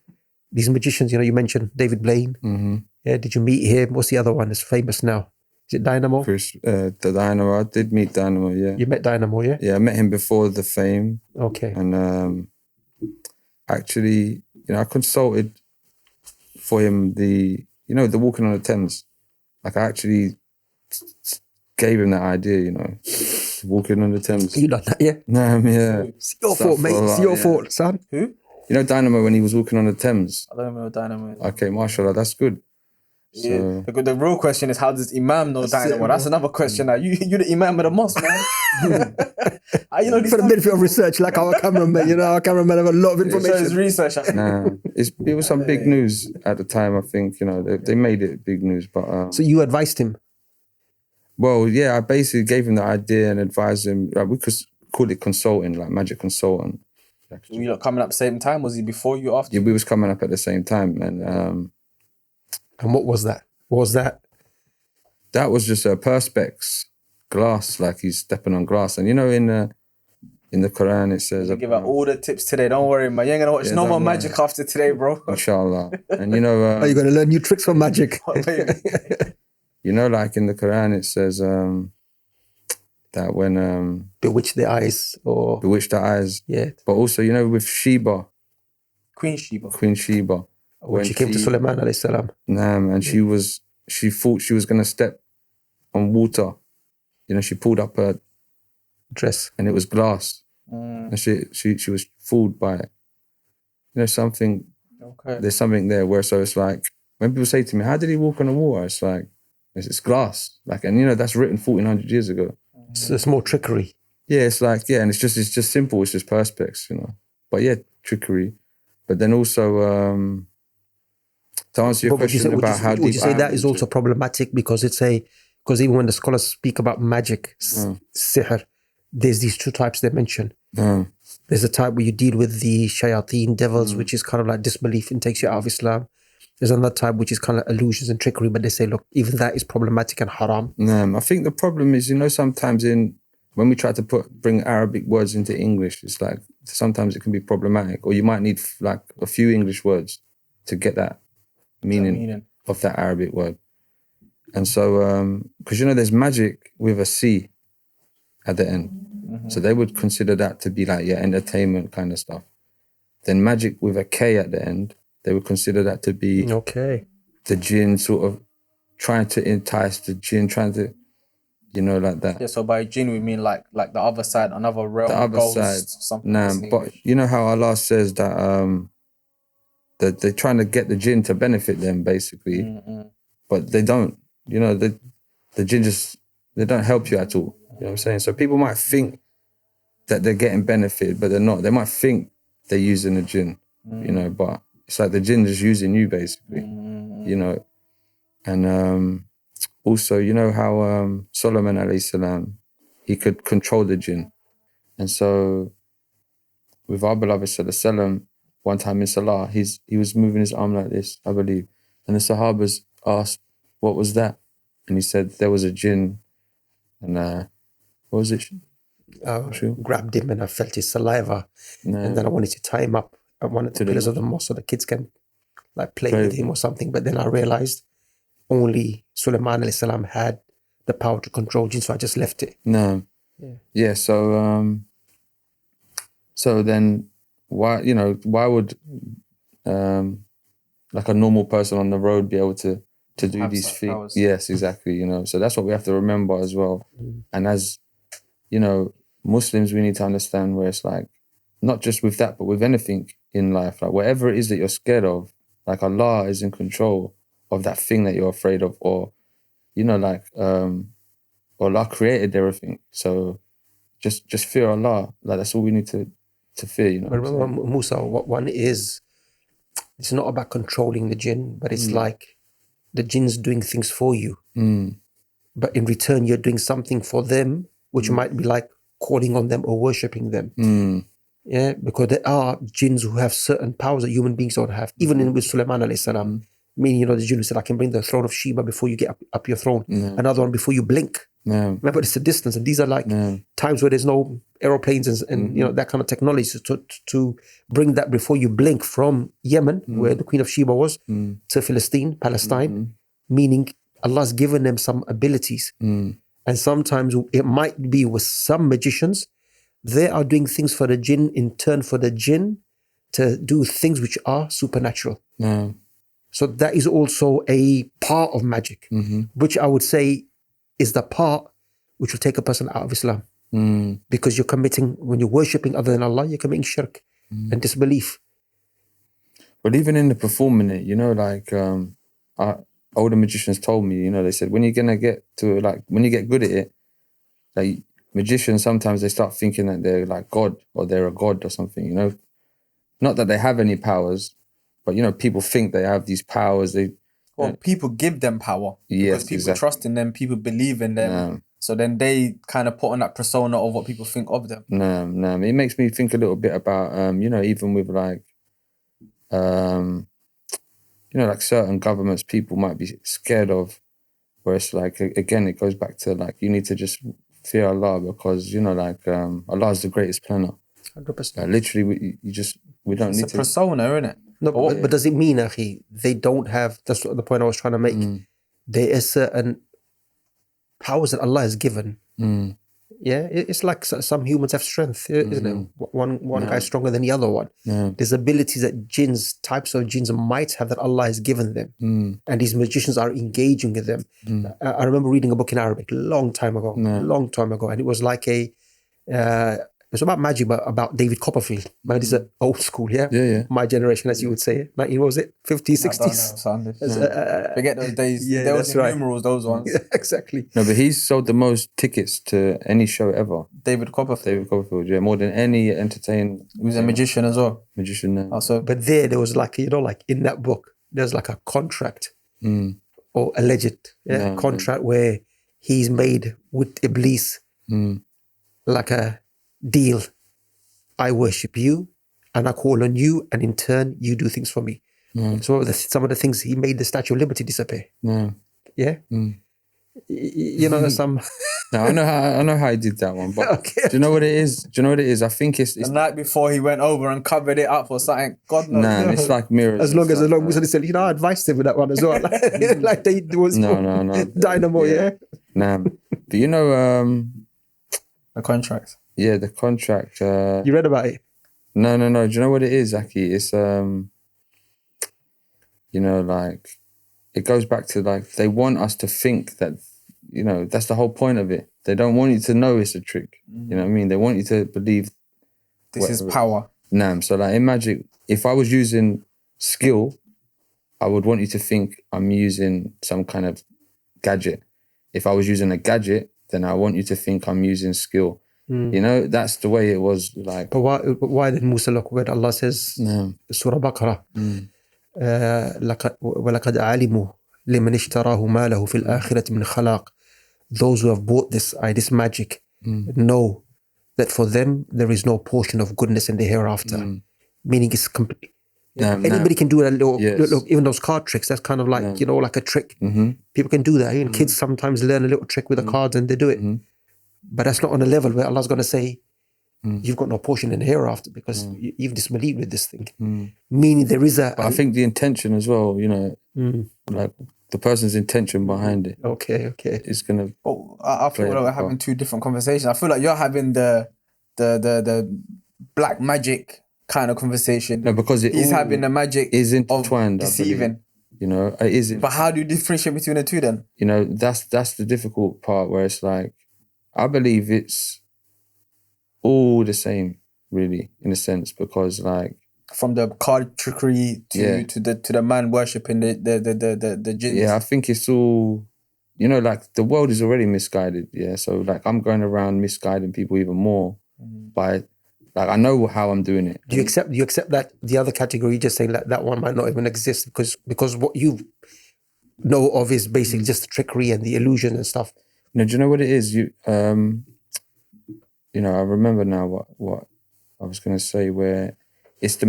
these magicians? You mentioned David Blaine. Mm-hmm. Yeah, did you meet him? What's the other one that's famous now? Is it Dynamo? The Dynamo. I did meet Dynamo, yeah. You met Dynamo, yeah? Yeah, I met him before the fame. Okay. And actually, I consulted for him the walking on the Thames. Like, I actually gave him that idea, walking on the Thames. You done that, yeah? Yeah. It's your fault, mate. It's your fault, son. Who? Dynamo when he was walking on the Thames. I don't know Dynamo. Okay, mashallah, that's good. Yeah. So, the real question is, how does Imam know Dynamo? That's another question. Now, you the Imam of the mosque, man. For the benefit of research, like our cameraman, our cameraman have a lot of information. His research. Nah, it was some big news at the time. I think they made it big news. But so you advised him? Well, yeah, I basically gave him the idea and advised him. Like, we could call it consulting, like magic consultant. Were you coming up at the same time? Was he before you, after? Yeah, we was coming up at the same time, and what was that? What was that? That was just a perspex glass, like he's stepping on glass. And in the Quran it says, you give out all the tips today. Don't worry, man. You ain't gonna watch no more magic after today, bro. Inshallah. And you're gonna learn new tricks from magic. Like in the Quran it says, that when bewitch the eyes or bewitch the eyes. Yeah. But also, you know, with Sheba, Queen Sheba. When she came to Sulaiman alayhi salam. And she thought she was gonna step on water. You know, she pulled up her dress and it was glass. And she was fooled by it. You know, something. Okay. There's something there where so it's like when people say to me, "How did he walk on the water?" It's like it's glass. Like, and you know that's written 1400 years ago. So it's more trickery. Yeah, it's like and it's just simple. It's just perspex, you know. But yeah, trickery. But then also to answer your question about how deep would you say that is also problematic because because even when the scholars speak about magic, sihr, there's these two types they mention. There's a type where you deal with the shayateen, devils, which is kind of like disbelief and takes you out of Islam. There's another type which is kind of illusions and trickery, but they say, look, even that is problematic and haram. I think the problem is, you know, sometimes when we try to bring Arabic words into English, it's like sometimes it can be problematic, or you might need like a few English words to get that meaning of that Arabic word. And so, because you know, there's magic with a C at the end. So they would consider that to be like entertainment kind of stuff. Then magic with a K at the end, they would consider that to be the jinn sort of trying to entice the jinn, trying to, you know, like that. Yeah, so by jinn we mean like the other side, another realm, the other ghost, side. something. But you know how Allah says that that they're trying to get the jinn to benefit them, basically, but they don't. You know, the jinn they don't help you at all. You know what I'm saying? So people might think that they're getting benefit, but they're not. They might think they're using the jinn, you know, but it's like the jinn is using you, basically, you know. And also, you know how Solomon alayhi salam, he could control the jinn. And so with our beloved sallallahu alaihi wasallam, one time in Salah, he was moving his arm like this, I believe. And the Sahabas asked, what was that? And he said, there was a jinn. And what was it? I grabbed him and I felt his saliva. And then I wanted to tie him up at one of the pillars of the mosque so the kids can like play with him or something. But then I realized only Sulaiman alayhi salam had the power to control jinn, so I just left it. Yeah, so then why would like a normal person on the road be able to do these things? Powers. Yes, exactly, you know. So that's what we have to remember as well. And as you know, Muslims, we need to understand where it's like, not just with that, but with anything in life, like whatever it is that you're scared of, like Allah is in control of that thing that you're afraid of, or, you know, like, Allah created everything. So just fear Allah. Like that's all we need to fear, you know. But remember, Musa, what one is, it's not about controlling the jinn, but it's like the jinn's doing things for you. But in return, you're doing something for them, which might be like calling on them or worshipping them. Yeah, because there are jinns who have certain powers that human beings don't have. Even with Sulaiman alayhi salam, meaning, you know, the jinn who said, I can bring the throne of Sheba before you get up your throne. Another one before you blink. Remember, it's the distance. And these are like times where there's no aeroplanes and you know, that kind of technology. So to bring that before you blink from Yemen, where the Queen of Sheba was, to Palestine, meaning Allah's given them some abilities. And sometimes it might be with some magicians, they are doing things for the jinn in turn for the jinn to do things which are supernatural. So that is also a part of magic, which I would say is the part which will take a person out of Islam. Because you're committing, when you're worshipping other than Allah, you're committing shirk and disbelief. But even in the performing it, you know, like older magicians told me, you know, they said, when you're gonna get to, like, when you get good at it, like magicians, sometimes they start thinking that they're like God or they're a god or something, you know. Not that they have any powers, but, you know, people think they have these powers. People give them power. Yes, because people trust in them, people believe in them. So then they kind of put on that persona of what people think of them. It makes me think a little bit about, you know, even with like, you know, like certain governments people might be scared of, where it's like, again, it goes back to like, you need to just fear Allah because, you know, like Allah is the greatest planner. 100%. Like, literally, we don't need to. It's a persona, isn't it? No, but does it mean, Akhi, they don't have, that's the point I was trying to make. There is certain powers that Allah has given. Yeah, it's like some humans have strength, isn't it? One guy's stronger than the other one. There's abilities that types of jinns might have that Allah has given them. And these magicians are engaging with them. I remember reading a book in Arabic a long time ago, and it was like it was about magic, but about David Copperfield. Man, this is old school, yeah? Yeah. My generation, as you would say. What was it? 50s, 60s? Forget those days. Yeah, there was that's right. numerals, those ones. Yeah, exactly. No, but he's sold the most tickets to any show ever. David Copperfield, yeah, more than any entertainment. He was a magician as well. Magician now. Also, but there was like, like in that book, there's like a contract or alleged contract where he's made with Iblis like a deal. I worship you and I call on you, and in turn you do things for me. So some of the things, he made the Statue of Liberty disappear. Yeah. You know, some. No, I know how he did that one. But do you know what it is? I think it's the night before he went over and covered it up or something. God knows. Nah, it's like mirrors. As long as Musa said, I advised him with that one as well. Like they was no dynamo, yeah. Nah, but you know, the contract. Yeah, the contract. You read about it? No. Do you know what it is, Aki? It's like it goes back to like they want us to think that, that's the whole point of it. They don't want you to know it's a trick. You know what I mean? They want you to believe this is power. So like in magic, if I was using skill, I would want you to think I'm using some kind of gadget. If I was using a gadget, then I want you to think I'm using skill. That's the way it was like. But why did Musa look when Allah says, Surah Baqarah, وَلَقَدْ عَلِمُوا لِمَنِ اشْتَرَاهُ مَا لَهُ فِي الْآخِرَةِ مِنْ خَلَاقٍ. Those who have bought this magic know that for them there is no portion of goodness in the hereafter. Meaning it's complete. Anybody can do that little, even those card tricks. That's kind of like, like a trick. People can do that. Even kids sometimes learn a little trick with the cards and they do it. But that's not on a level where Allah's going to say, you've got no portion in the hereafter because you've disbelieved with this thing. Meaning there is But I think the intention as well, like the person's intention behind it. Okay. Is going to... I feel like we're having two different conversations. I feel like you're having the black magic kind of conversation. No, because he's having the magic is intertwined, deceiving. It is. But how do you differentiate between the two then? That's the difficult part where it's like, I believe it's all the same, really, in a sense, because like from the card trickery to the man worshipping the jinns. Yeah, I think it's all, like the world is already misguided. Yeah, so like I'm going around misguiding people even more by, like I know how I'm doing it. Do you accept that the other category, just saying that one might not even exist because what you know of is basically just the trickery and the illusion and stuff? No, do you know what it is? I remember now what I was going to say. Where it's the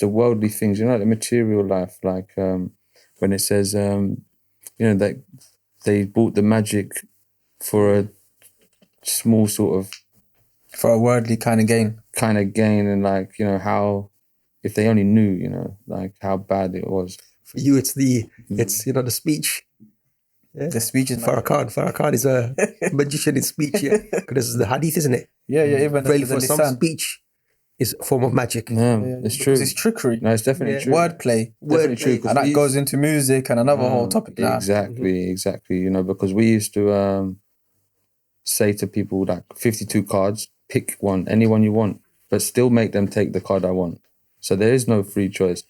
worldly things. Like the material life. Like when it says, that they bought the magic for a small sort of, for a worldly kind of gain, and like how, if they only knew, like how bad it was. For you, it's the speech. Yeah. The speech is Farrakhan is a magician in speech, yeah. Because this is the hadith, isn't it? Yeah. Even for some speech is a form of magic. It's true. It's trickery. No, it's definitely true. Wordplay. Definitely true. And that goes into music and another whole topic now. Exactly. Because we used to say to people like 52 cards, pick one, any one you want, but still make them take the card I want. So there is no free choice.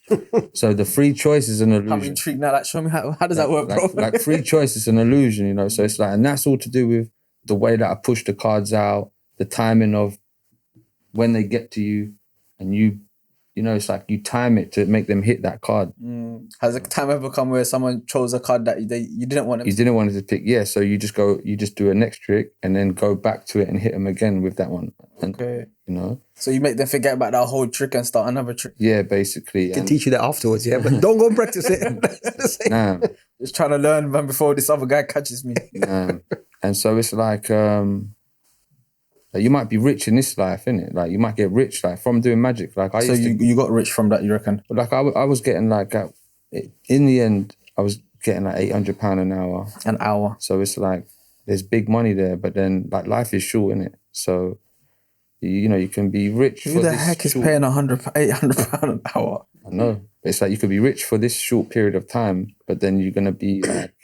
So the free choice is an illusion. I'm intrigued now. Like, show me how does that work, bro? Like free choice is an illusion, So it's like, and that's all to do with the way that I push the cards out, the timing of when they get to you, and it's like you time it to make them hit that card. Has a time ever come where someone chose a card that you didn't want them You didn't want it to pick, yeah. So you just do a next trick and then go back to it and hit them again with that one. And, okay. So you make them forget about that whole trick and start another trick. Yeah, basically. I can teach you that afterwards, yeah, but don't go and practice it. Nah. Just trying to learn, man, before this other guy catches me. Nah. And so it's like, you might be rich in this life, innit? Like you might get rich, like from doing magic. Like you got rich from that, you reckon? Like I was getting like, in the end, I was getting like £800 an hour. An hour. So it's like, there's big money there, but then like life is short, innit? So, you know, you can be rich. Who the heck is paying £800 an hour? I know. It's like you could be rich for this short period of time, but then you're gonna be like,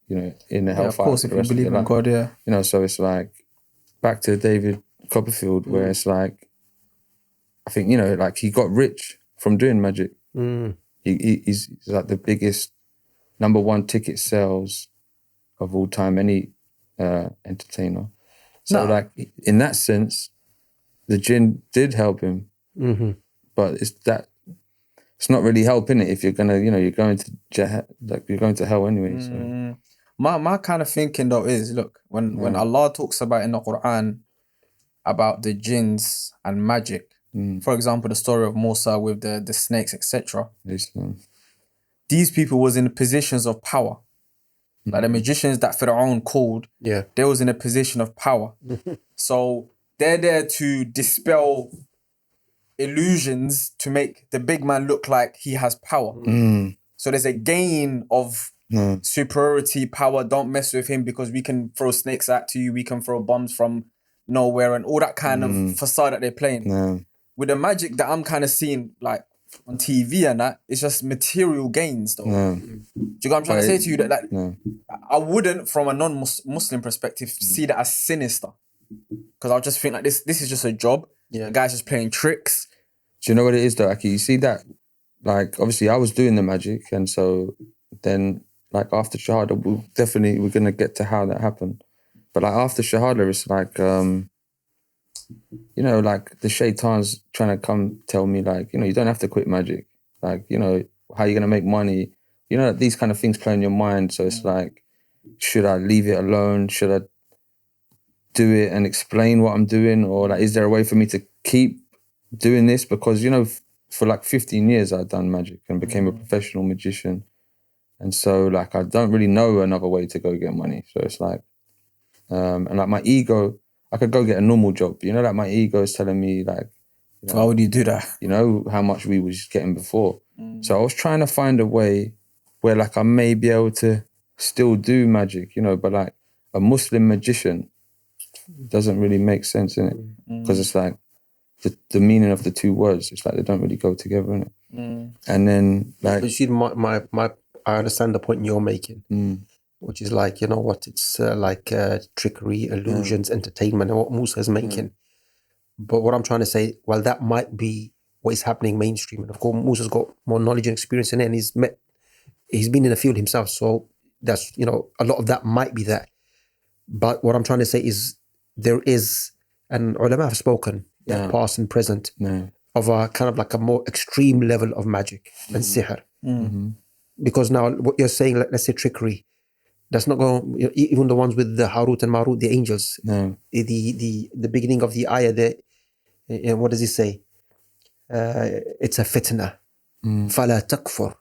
you know, in the hellfire. Of course, if you believe in God, yeah. You know, so it's like back to David Copperfield, where it's like, I think, you know, like he got rich from doing magic. He's like the biggest #1 ticket sales of all time, any entertainer. So like in that sense, the jinn did help him, but it's not really helping it if you're gonna, you know, you're going to hell anyway. So. My kind of thinking though is, look, when Allah talks about in the Quran about the jinns and magic, for example, the story of Musa with the snakes, etc. These people was in positions of power. Like the magicians that Fir'aun called, they was in a position of power. So they're there to dispel illusions to make the big man look like he has power. So there's a gain of superiority, power. Don't mess with him because we can throw snakes at you. We can throw bombs from nowhere and all that kind of facade that they're playing. With the magic that I'm kind of seeing like on TV and that, it's just material gains though. Do you know what I'm trying to say to you? That I wouldn't, from a non-Muslim perspective, see that as sinister. Because I'll just think like this is just a job. The guy's just playing tricks. Do you know what it is though, Aki? You see that, like, obviously I was doing the magic, and so then like after Shahada, we're going to get to how that happened. But like after Shahada, it's like, you know, like the shaitan's trying to come tell me like, you know, you don't have to quit magic. Like, you know, how are you going to make money? You know, these kind of things play in your mind. So it's like, should I leave it alone? Should I do it and explain what I'm doing? Or like, is there a way for me to keep doing this? Because, you know, for like 15 years I'd done magic and became a professional magician. And so like, I don't really know another way to go get money. So it's like, and like my ego, I could go get a normal job. You know, like my ego is telling me like, you know, why would you do that? You know, how much we was getting before. So I was trying to find a way where like I may be able to still do magic, you know, but like a Muslim magician doesn't really make sense in it. Because it's like the meaning of the two words, it's like they don't really go together, innit? And then like... But you see, I understand the point you're making. Which is like, you know what, it's like trickery, illusions, entertainment, and what Musa is making. But what I'm trying to say, well, that might be what is happening mainstream. And of course, Musa's got more knowledge and experience in it, and he's been in the field himself. So that's, you know, a lot of that might be that. But what I'm trying to say is there is, and ulama have spoken, past and present, of a kind of like a more extreme level of magic and sihr. Because now what you're saying, let's say trickery, that's not going, you know, even the ones with the Harut and Marut, the angels. The beginning of the ayah there, what does he say? It's a fitna. فَلَا تَكْفُرْ.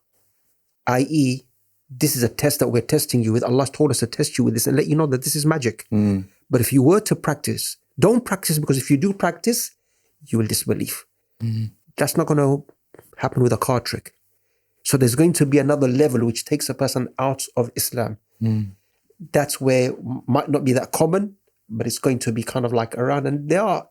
i.e., this is a test that we're testing you with. Allah told us to test you with this and let you know that this is magic. But if you were to practice, don't practice, because if you do practice, you will disbelieve. That's not going to happen with a card trick. So there's going to be another level which takes a person out of Islam. That's where might not be that common, but it's going to be kind of like around, and there are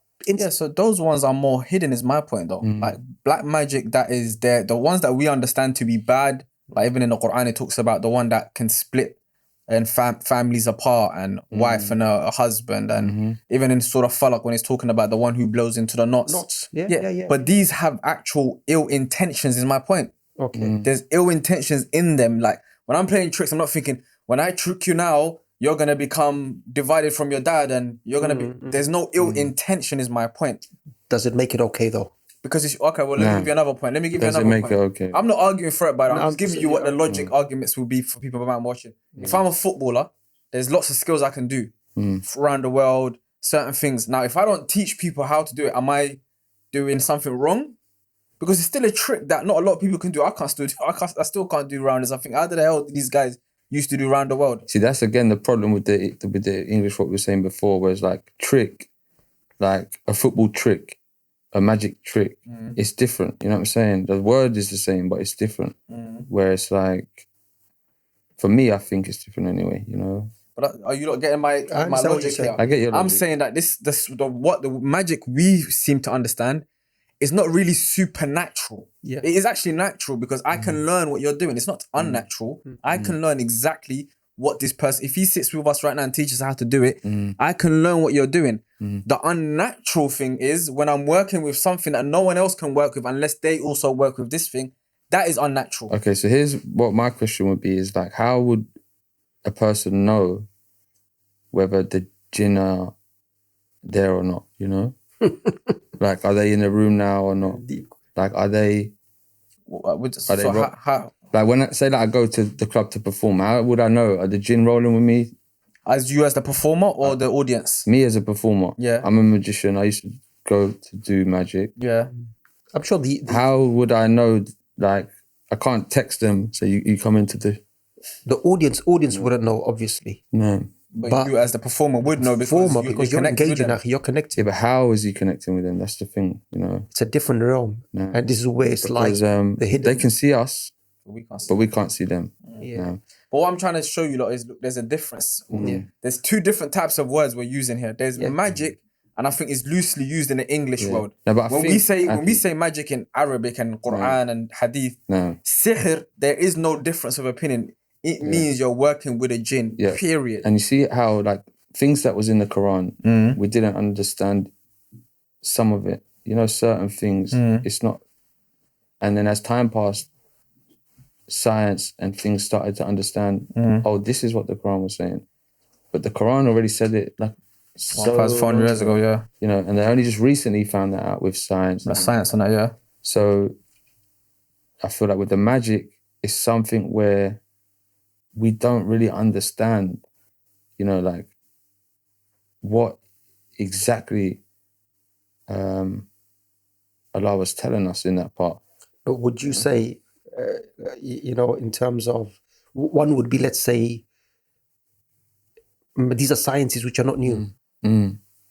so those ones are more hidden is my point though. Like black magic that is there, the ones that we understand to be bad, like even in the Quran it talks about the one that can split and families apart, and wife and a husband, and even in Surah Falaq when it's talking about the one who blows into the knots. Yeah. But these have actual ill intentions is my point. There's ill intentions in them. Like when I'm playing tricks, I'm not thinking, when I trick you now, you're going to become divided from your dad and you're going to be... There's no ill intention is my point. Does it make it okay though? Because it's... Okay, well, let me give you another point. Does it make it okay? I'm not arguing for it, but I'm just giving you what the logic arguments will be for people about watching. If I'm a footballer, there's lots of skills I can do around the world, certain things. Now, if I don't teach people how to do it, am I doing something wrong? Because it's still a trick that not a lot of people can do. I still can't do rounders. I think, how the hell did these guys used to do around the world? See, that's again the problem with the English, what we were saying before, where it's like trick, like a football trick, a magic trick. It's different. You know what I'm saying? The word is the same, but it's different. Where it's like, for me, I think it's different anyway, you know? But are you not getting my understand what logic you're saying. here? I get your logic. I'm saying that the magic we seem to understand is not really supernatural. Yeah. It is actually natural because I can learn what you're doing. It's not unnatural. I can learn exactly what this person, if he sits with us right now and teaches how to do it, I can learn what you're doing. The unnatural thing is when I'm working with something that no one else can work with unless they also work with this thing, that is unnatural. Okay, so here's what my question would be is like, how would a person know whether the jinn are there or not, you know? Like, are they in the room now or not? Like, are they... How? Like, when I say that I go to the club to perform, how would I know? Are the jinn rolling with me? As you as the performer or the audience? Me as a performer. Yeah. I'm a magician. I used to go to do magic. Yeah. I'm sure How would I know, like, I can't text them, so you come into the audience wouldn't know, obviously. No. But you as the performer would know because you're engaging, you're connected. Yeah, but how is he connecting with them? That's the thing, you know. It's a different realm. No. And this is where it's because, like the hidden. they can see us, but we can't see them. Yeah. No. But what I'm trying to show you lot is, look, there's a difference. There's two different types of words we're using here. There's magic, and I think it's loosely used in the English world. No, but when we say magic in Arabic and Quran and Hadith, sihr, there is no difference of opinion. It means you're working with a jinn. Period. And you see how like things that was in the Quran, we didn't understand some of it. You know, certain things, it's not. And then as time passed, science and things started to understand, oh, this is what the Quran was saying. But the Quran already said it like 400 years ago, You know, and they only just recently found that out with science. The science on that, So I feel like with the magic, it's something where we don't really understand, you know, like what exactly Allah was telling us in that part. But would you say, you know, in terms of, one would be, let's say, these are sciences which are not new.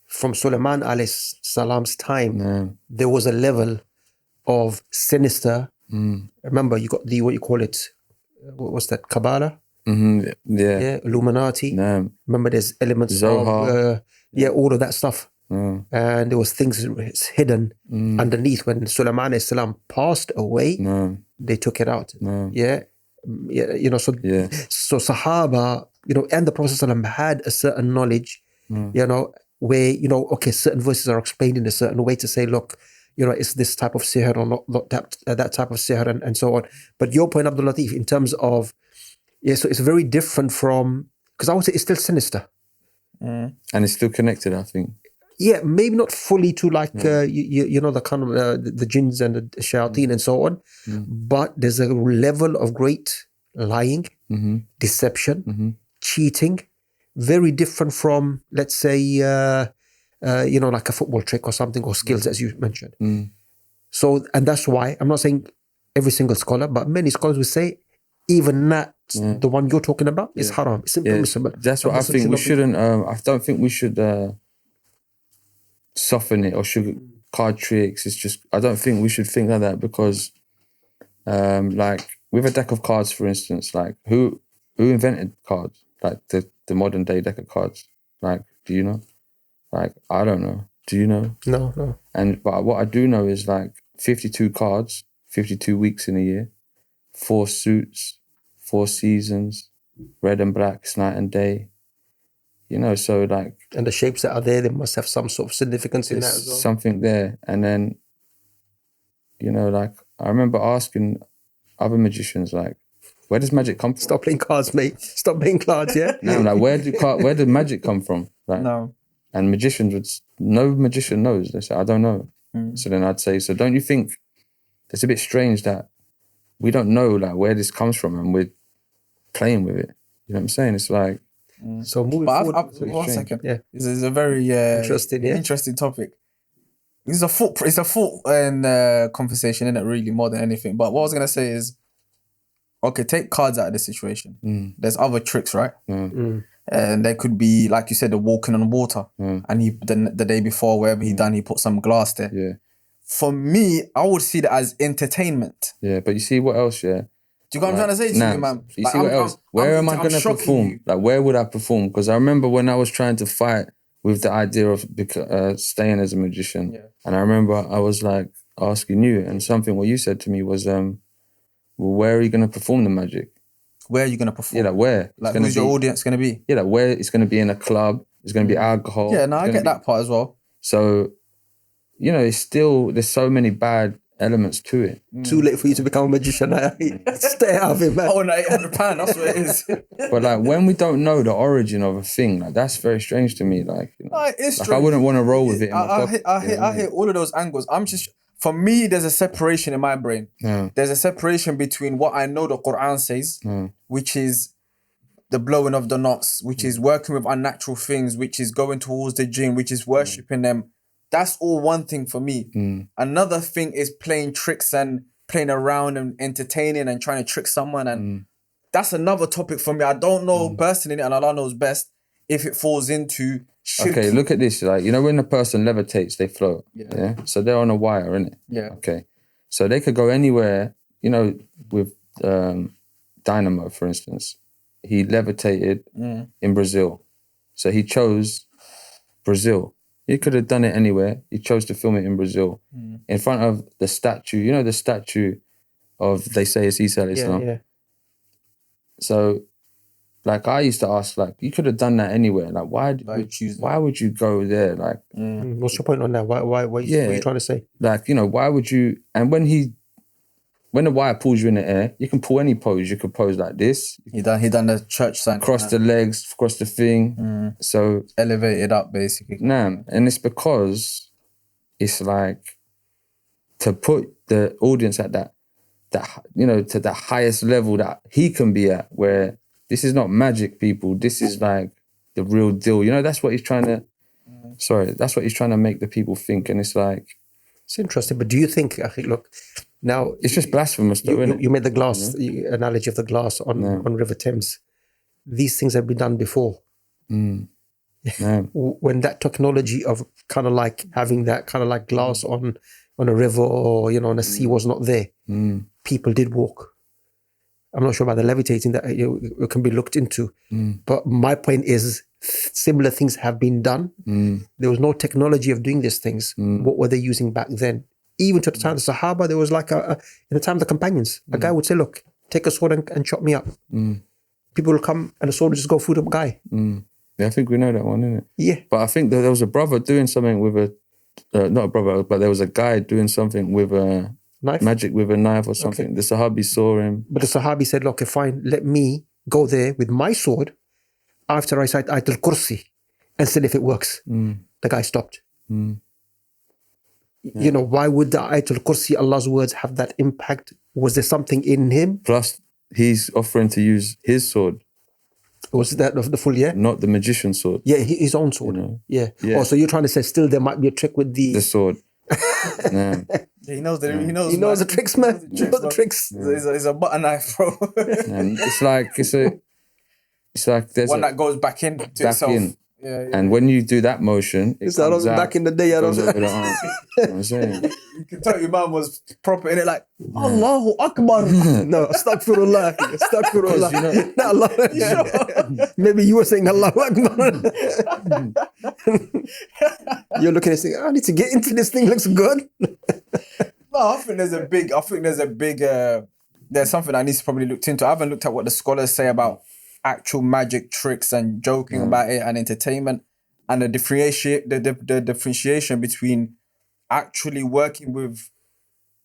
From Sulaiman alayhi salam's time, there was a level of sinister. Remember, you got the, what you call it, what's that, Kabbalah? Yeah, Illuminati. Remember, there's elements Zohar. of, all of that stuff. And there was things hidden underneath. When Sulaiman alayhi salam passed away, they took it out. You know, so Sahaba, you know, and the Prophet ﷺ had a certain knowledge, you know, where, you know, okay, certain verses are explained in a certain way to say, look, you know, it's this type of sihr or not that type of sihr and so on. But your point, Abdul Latif, in terms of, so it's very different from, because I would say it's still sinister. And it's still connected, I think. Yeah, maybe not fully to like, you know, the kind of the jinns and the shayateen and so on, but there's a level of great lying, deception, cheating, very different from, let's say, you know, like a football trick or something, or skills, as you mentioned. So, and that's why, I'm not saying every single scholar, but many scholars will say, even that, the one you're talking about, is haram. It's impermissible. That's what I think. We shouldn't, I don't think we should soften it or sugar card tricks. It's just, I don't think we should think like that, because like with a deck of cards, for instance, like who invented cards? Like the modern day deck of cards. Like, do you know? Like, I don't know. Do you know? No. But what I do know is like 52 cards, 52 weeks in a year, 4 suits, 4 seasons, red and black, it's night and day. You know, so like... And the shapes that are there, they must have some sort of significance in that as well. Something there. And then, you know, like, I remember asking other magicians, like, where does magic come from? Stop playing cards, mate. Stop playing cards, yeah? No, like, where did magic come from? Like, no. And magicians no magician knows. They say, I don't know. So then I'd say, so don't you think it's a bit strange that we don't know, like, where this comes from and we're playing with it? You know what I'm saying? It's like... So moving forward... One second. Yeah. This is a very interesting topic. It's a thought and conversation, isn't it, really, more than anything. But what I was going to say is, okay, take cards out of the situation. There's other tricks, right? And there could be, like you said, the walking on water. And the day before, wherever he put some glass there. Yeah. For me, I would see that as entertainment. Yeah, but you see what else, yeah? Do you know what I'm trying to say to you, man? You see what else? Where am I going to perform? Like, where would I perform? Because I remember when I was trying to fight with the idea of staying as a magician, and I remember I was like asking you, and something what you said to me was, well, where are you going to perform the magic? Where are you going to perform? Yeah, like where? Like, who's your audience going to be? Yeah, like where? It's going to be in a club. It's going to be alcohol. Yeah, no, I get that part as well. So, you know, it's still, there's so many bad elements to it. Too late for you to become a magician. Stay out of it, man. Oh, no, £800, that's what it is. But like, when we don't know the origin of a thing, like, that's very strange to me. Like, you know, it's like I wouldn't want to roll with it. I hit all of those angles. For me, there's a separation in my brain. Yeah. There's a separation between what I know the Quran says, which is the blowing of the knots, which is working with unnatural things, which is going towards the jinn, which is worshipping them. That's all one thing for me. Another thing is playing tricks and playing around and entertaining and trying to trick someone. And that's another topic for me. I don't know personally, and Allah knows best, if it falls into shirk. Okay, look at this. Like, you know, when a person levitates, they float. Yeah. So they're on a wire, innit? Yeah. Okay. So they could go anywhere, you know, with Dynamo, for instance. He levitated in Brazil. So he chose Brazil. He could have done it anywhere. He chose to film it in Brazil. In front of the statue. You know the statue of, they say it's Isa alayhi salam? Yeah. So, like, I used to ask, like, you could have done that anywhere. Like, why would you go there? Like, what's your point on that? What are you trying to say? Like, you know, why would you? And when the wire pulls you in the air, you can pull any pose. You could pose like this. He done the church sign. Cross the legs, cross the thing. So elevated up, basically. Nah, and it's because it's like to put the audience at that you know, to the highest level that he can be at, where this is not magic, people. This is like the real deal. You know, that's what he's trying to. That's what he's trying to make the people think, and it's like. It's interesting, but do you think? Look, now it's just blasphemous, though, isn't it? You made the glass analogy of the glass on River Thames. These things have been done before. When that technology of kind of like having that kind of like glass on a river or, you know, on a sea was not there, people did walk. I'm not sure about the levitating, that it can be looked into. But my point is, similar things have been done. There was no technology of doing these things. What were they using back then? Even to the time of the Sahaba, there was like in the time of the companions, a guy would say, look, take a sword and chop me up. People will come and the sword will just go through the guy. Yeah, I think we know that one, isn't it? Yeah. But I think that there was a brother doing something with not a brother, but there was a guy doing something with a knife? Magic with a knife or something. Okay. The Sahabi saw him. But the Sahabi said, okay, fine, let me go there with my sword after I recite Ayatul Kursi and see if it works. The guy stopped. Yeah. You know, why would the Ayatul Kursi, Allah's words, have that impact? Was there something in him? Plus, he's offering to use his sword. Was that the full year? Not the magician's sword. Yeah, his own sword. You know? Yeah. Oh, so you're trying to say still there might be a trick with the sword. Yeah, he knows the tricks, man. He knows the tricks. It's a butter knife, bro. It's like there's one that goes back in to itself. Yeah. And when you do that motion, it comes out. Back in the day, I don't know. You know what I'm saying? You can tell your mum was proper in it, like Allahu Akbar. No, astaghfirullah. Astaghfirullah. You know, not Allah. Sure? Maybe you were saying Allahu Akbar. You're looking at saying, I need to get into this thing. Looks good. No, I think there's a big. There's something I need to probably look into. I haven't looked at what the scholars say about actual magic tricks and joking about it and entertainment, and the differentiation between actually working with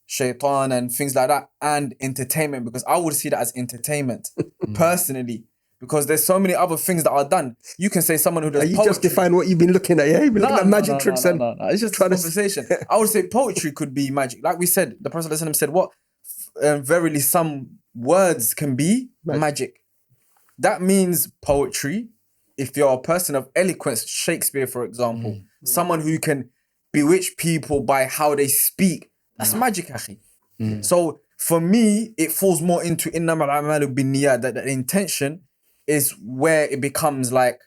shaitan and things like that and entertainment, because I would see that as entertainment personally, because there's so many other things that are done. You can say someone who does poetry. You just define what you've been looking at, yeah? You've been looking at magic tricks. No. It's just conversation. I would say poetry could be magic. Like we said, the Prophet ﷺ said, what? Verily some words can be magic. That means poetry. If you're a person of eloquence, Shakespeare, for example, someone who can bewitch people by how they speak, that's magic, akhi. So for me, it falls more into innamal a'malu binniyat, that the intention is where it becomes like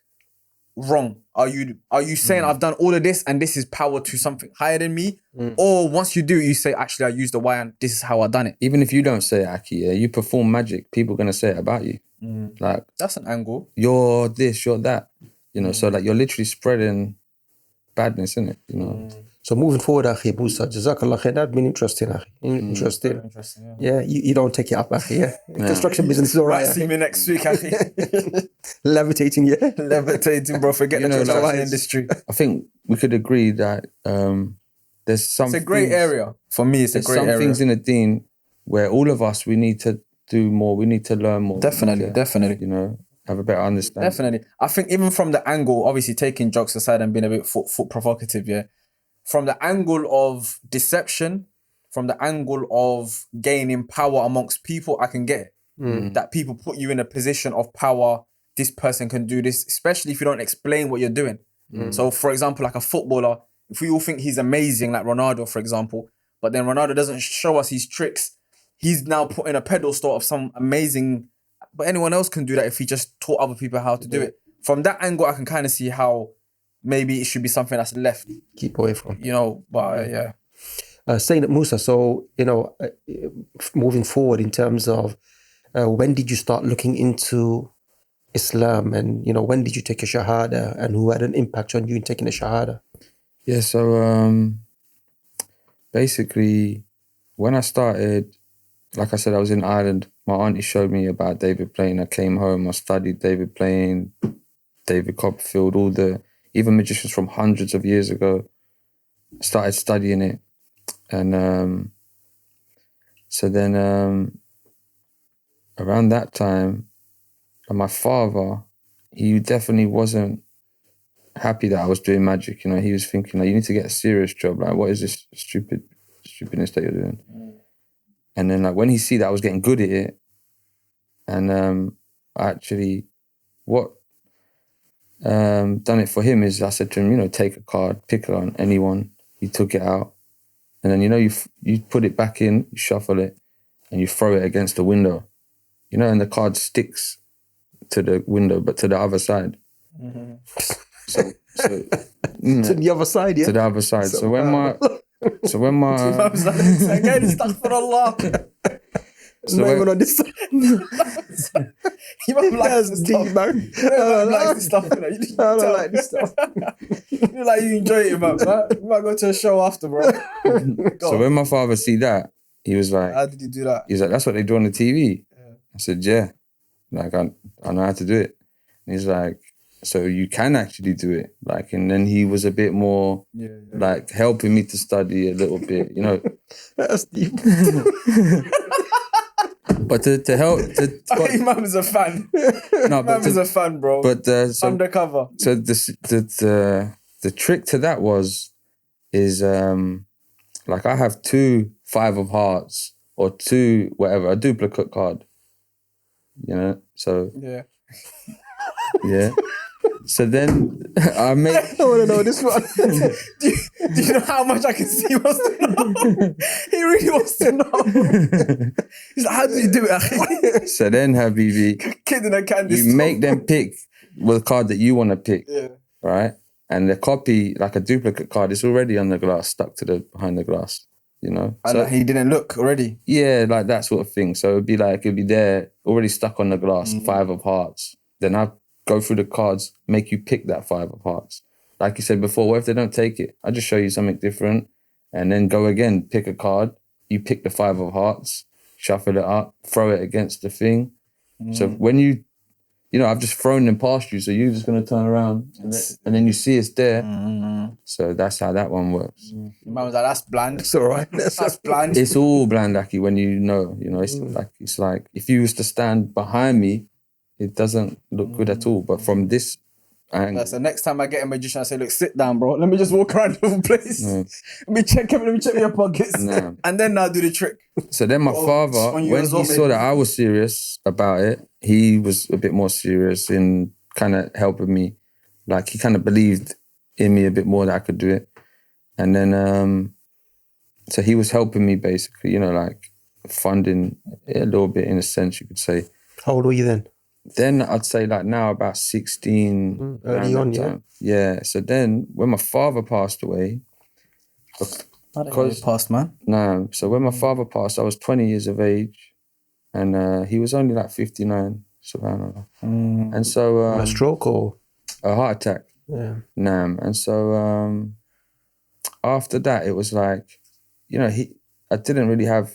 wrong. Are you saying I've done all of this and this is power to something higher than me? Or once you do it, you say, actually, I used the why and this is how I done it. Even if you don't say it, Aki, you perform magic, people are going to say it about you. Like, that's an angle. You're this, you're that. You know, so like you're literally spreading badness, innit? You know. So moving forward, Akhi Musa, Jazakallah khair, that's been interesting, Akhi. Interesting. Interesting, yeah. You don't take it up, Akhi, yeah. Construction business is all right. See me next week, Akhi. Levitating, yeah. Levitating, bro. Forget the construction industry. I think we could agree that there's some. It's a great area for me. It's a great area. Some things in the deen where all of us, we need to do more. We need to learn more. Definitely. You know, have a better understanding. Definitely. I think even from the angle, obviously taking jokes aside and being a bit foot provocative, yeah. From the angle of deception, from the angle of gaining power amongst people, I can get it. That people put you in a position of power. This person can do this, especially if you don't explain what you're doing. So, for example, like a footballer, if we all think he's amazing, like Ronaldo, for example, but then Ronaldo doesn't show us his tricks, he's now put in a pedestal of some amazing. But anyone else can do that if he just taught other people how to do it. From that angle, I can kind of see how maybe it should be something that's left. Keep away from. You know, but yeah. Saying that, Musa, so, you know, moving forward in terms of when did you start looking into Islam and, you know, when did you take a Shahada and who had an impact on you in taking a Shahada? Yeah, so basically when I started, like I said, I was in Ireland. My auntie showed me about David Blaine. I came home, I studied David Blaine, David Copperfield, even magicians from hundreds of years ago. I started studying it. And so then around that time, my father, he definitely wasn't happy that I was doing magic. You know, he was thinking, like, you need to get a serious job. Like, what is this stupidness that you're doing? And then, like, when he see that I was getting good at it, and actually, what done it for him is I said to him, you know, take a card, pick on anyone. He took it out, and then, you know, you put it back in, you shuffle it, and you throw it against the window, you know, and the card sticks to the window, but to the other side. So to the other side, yeah. To the other side. So when my So when on this side. You might like this stuff, man. I don't like this stuff. You like you enjoy it, man. You might go to a show after, bro. So when my father see that, he was like, how did you do that? He's like, that's what they do on the TV. Yeah. I said, yeah. Like, I know how to do it. And he's like, so you can actually do it. Like, and then he was a bit more like helping me to study a little bit, you know. That's deep. But to help, Imam's a fan. No, Imam's a fan, bro. But undercover. So the trick to that is like I have 2 5 of hearts or 2 whatever, a duplicate card. You know, so yeah. So then I make. I want to know this one. do you know how much I can see? He wants to know. He really wants to know. He's like, how do you do it? So then, Habibi, kid in a candy you make them pick the card that you want to pick, right? And the copy, like a duplicate card, is already on the glass, stuck to behind the glass. You know, and so, he didn't look already. Yeah, like that sort of thing. So it'd be there, already stuck on the glass, 5 of hearts. Then I go through the cards, make you pick that 5 of hearts. Like you said before, what if they don't take it? I just show you something different and then go again, pick a card, you pick the 5 of hearts, shuffle it up, throw it against the thing. So when you know, I've just thrown them past you, so you're just going to turn around and then you see it's there. So that's how that one works. Man was like, that's bland. It's all right. That's bland. It's all bland, Aki, when you know, it's like if you was to stand behind me, it doesn't look good at all. But from this angle... So next time I get a magician, I say, look, sit down, bro. Let me just walk around the whole place. Let me check your pockets. And then I'll do the trick. So then my father, when he saw that I was serious about it, he was a bit more serious in kind of helping me. Like, he kind of believed in me a bit more that I could do it. And then, so he was helping me basically, you know, like funding it a little bit in a sense, you could say. How old were you then? then I'd say like now about 16. Early on, yeah. Yeah. So then when my father passed away, because passed, man. No. So when my father passed, I was 20 years of age, and he was only like 59. Subhanallah. And so a stroke or a heart attack. Yeah. And so after that, it was like, you know, I didn't really have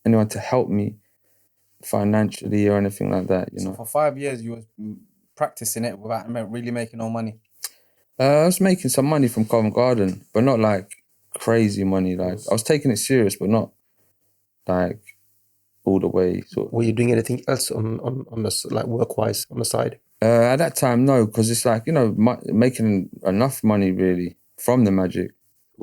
anyone to help me financially or anything like that, you know. For 5 years, you was practicing it without really making no money? I was making some money from Covent Garden, but not like crazy money. Like I was taking it serious, but not like all the way. Sort of. Were you doing anything else on the, like work-wise on the side? At that time, no, because it's like, you know, making enough money really from the magic.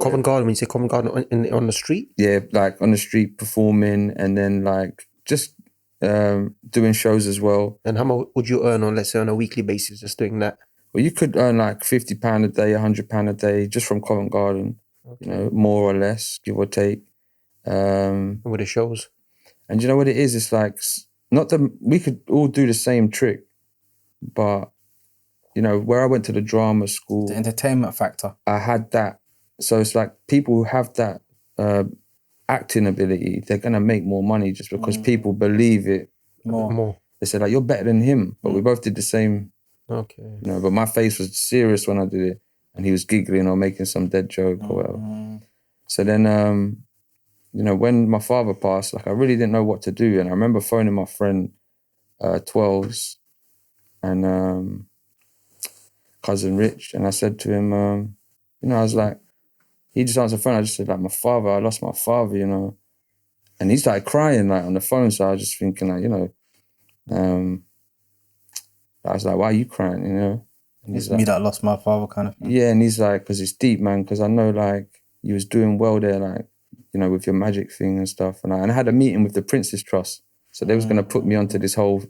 Covent Garden, when you say Covent Garden on the street? Yeah, like on the street performing, and then like just doing shows as well. And how much would you earn on, let's say, on a weekly basis just doing that? Well, you could earn like £50 a day, £100 a day just from Covent Garden, you know, more or less, give or take. And with the shows. And you know what it is? It's like, not that we could all do the same trick, but, you know, where I went to the drama school. The entertainment factor. I had that. So it's like people who have that acting ability, they're going to make more money just because people believe it more. They said, like, you're better than him. But we both did the same. Okay. You know, but my face was serious when I did it, and he was giggling or making some dead joke or whatever. So then, you know, when my father passed, like I really didn't know what to do, and I remember phoning my friend 12s and cousin Rich, and I said to him, you know, I was like, he just answered the phone. I just said, like, I lost my father, you know, and he started crying like on the phone. So I was just thinking, like, you know, I was like, why are you crying, you know? And it's like, me that lost my father kind of thing. Yeah, and he's like, because it's deep, man, because I know, like, you was doing well there, like, you know, with your magic thing and stuff. And I had a meeting with the Prince's Trust. So they was going to put me onto this whole,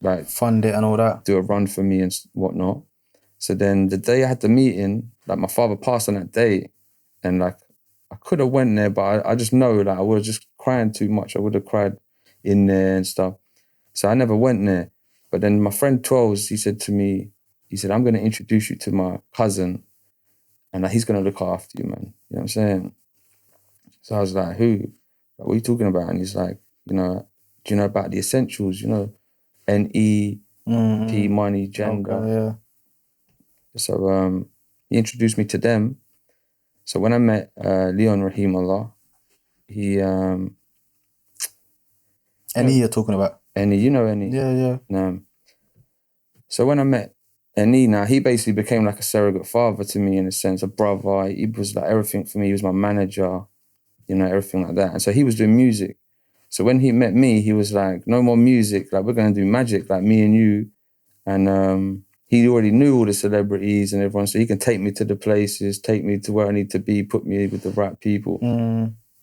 like... fund it and all that. Do a run for me and whatnot. So then the day I had the meeting, like, my father passed on that day. And, like, I could have went there, but I just know, like, I was just crying too much. I would have cried in there and stuff. So I never went there. But then my friend 12s, he said to me, he said, I'm going to introduce you to my cousin and he's going to look after you, man. You know what I'm saying? So I was like, who? Like, what are you talking about? And he's like, you know, do you know about the essentials? You know, NE, P, money, gender. Okay, yeah. So he introduced me to them. So when I met Leon Rahimullah, he... NE you're talking about? NE, you know NE? Yeah. No. So when I met NE now, he basically became like a surrogate father to me in a sense, a brother. He was like everything for me. He was my manager, you know, everything like that. And so he was doing music. So when he met me, he was like, no more music. Like, we're going to do magic, like me and you. And he already knew all the celebrities and everyone. So he can take me to the places, take me to where I need to be, put me with the right people.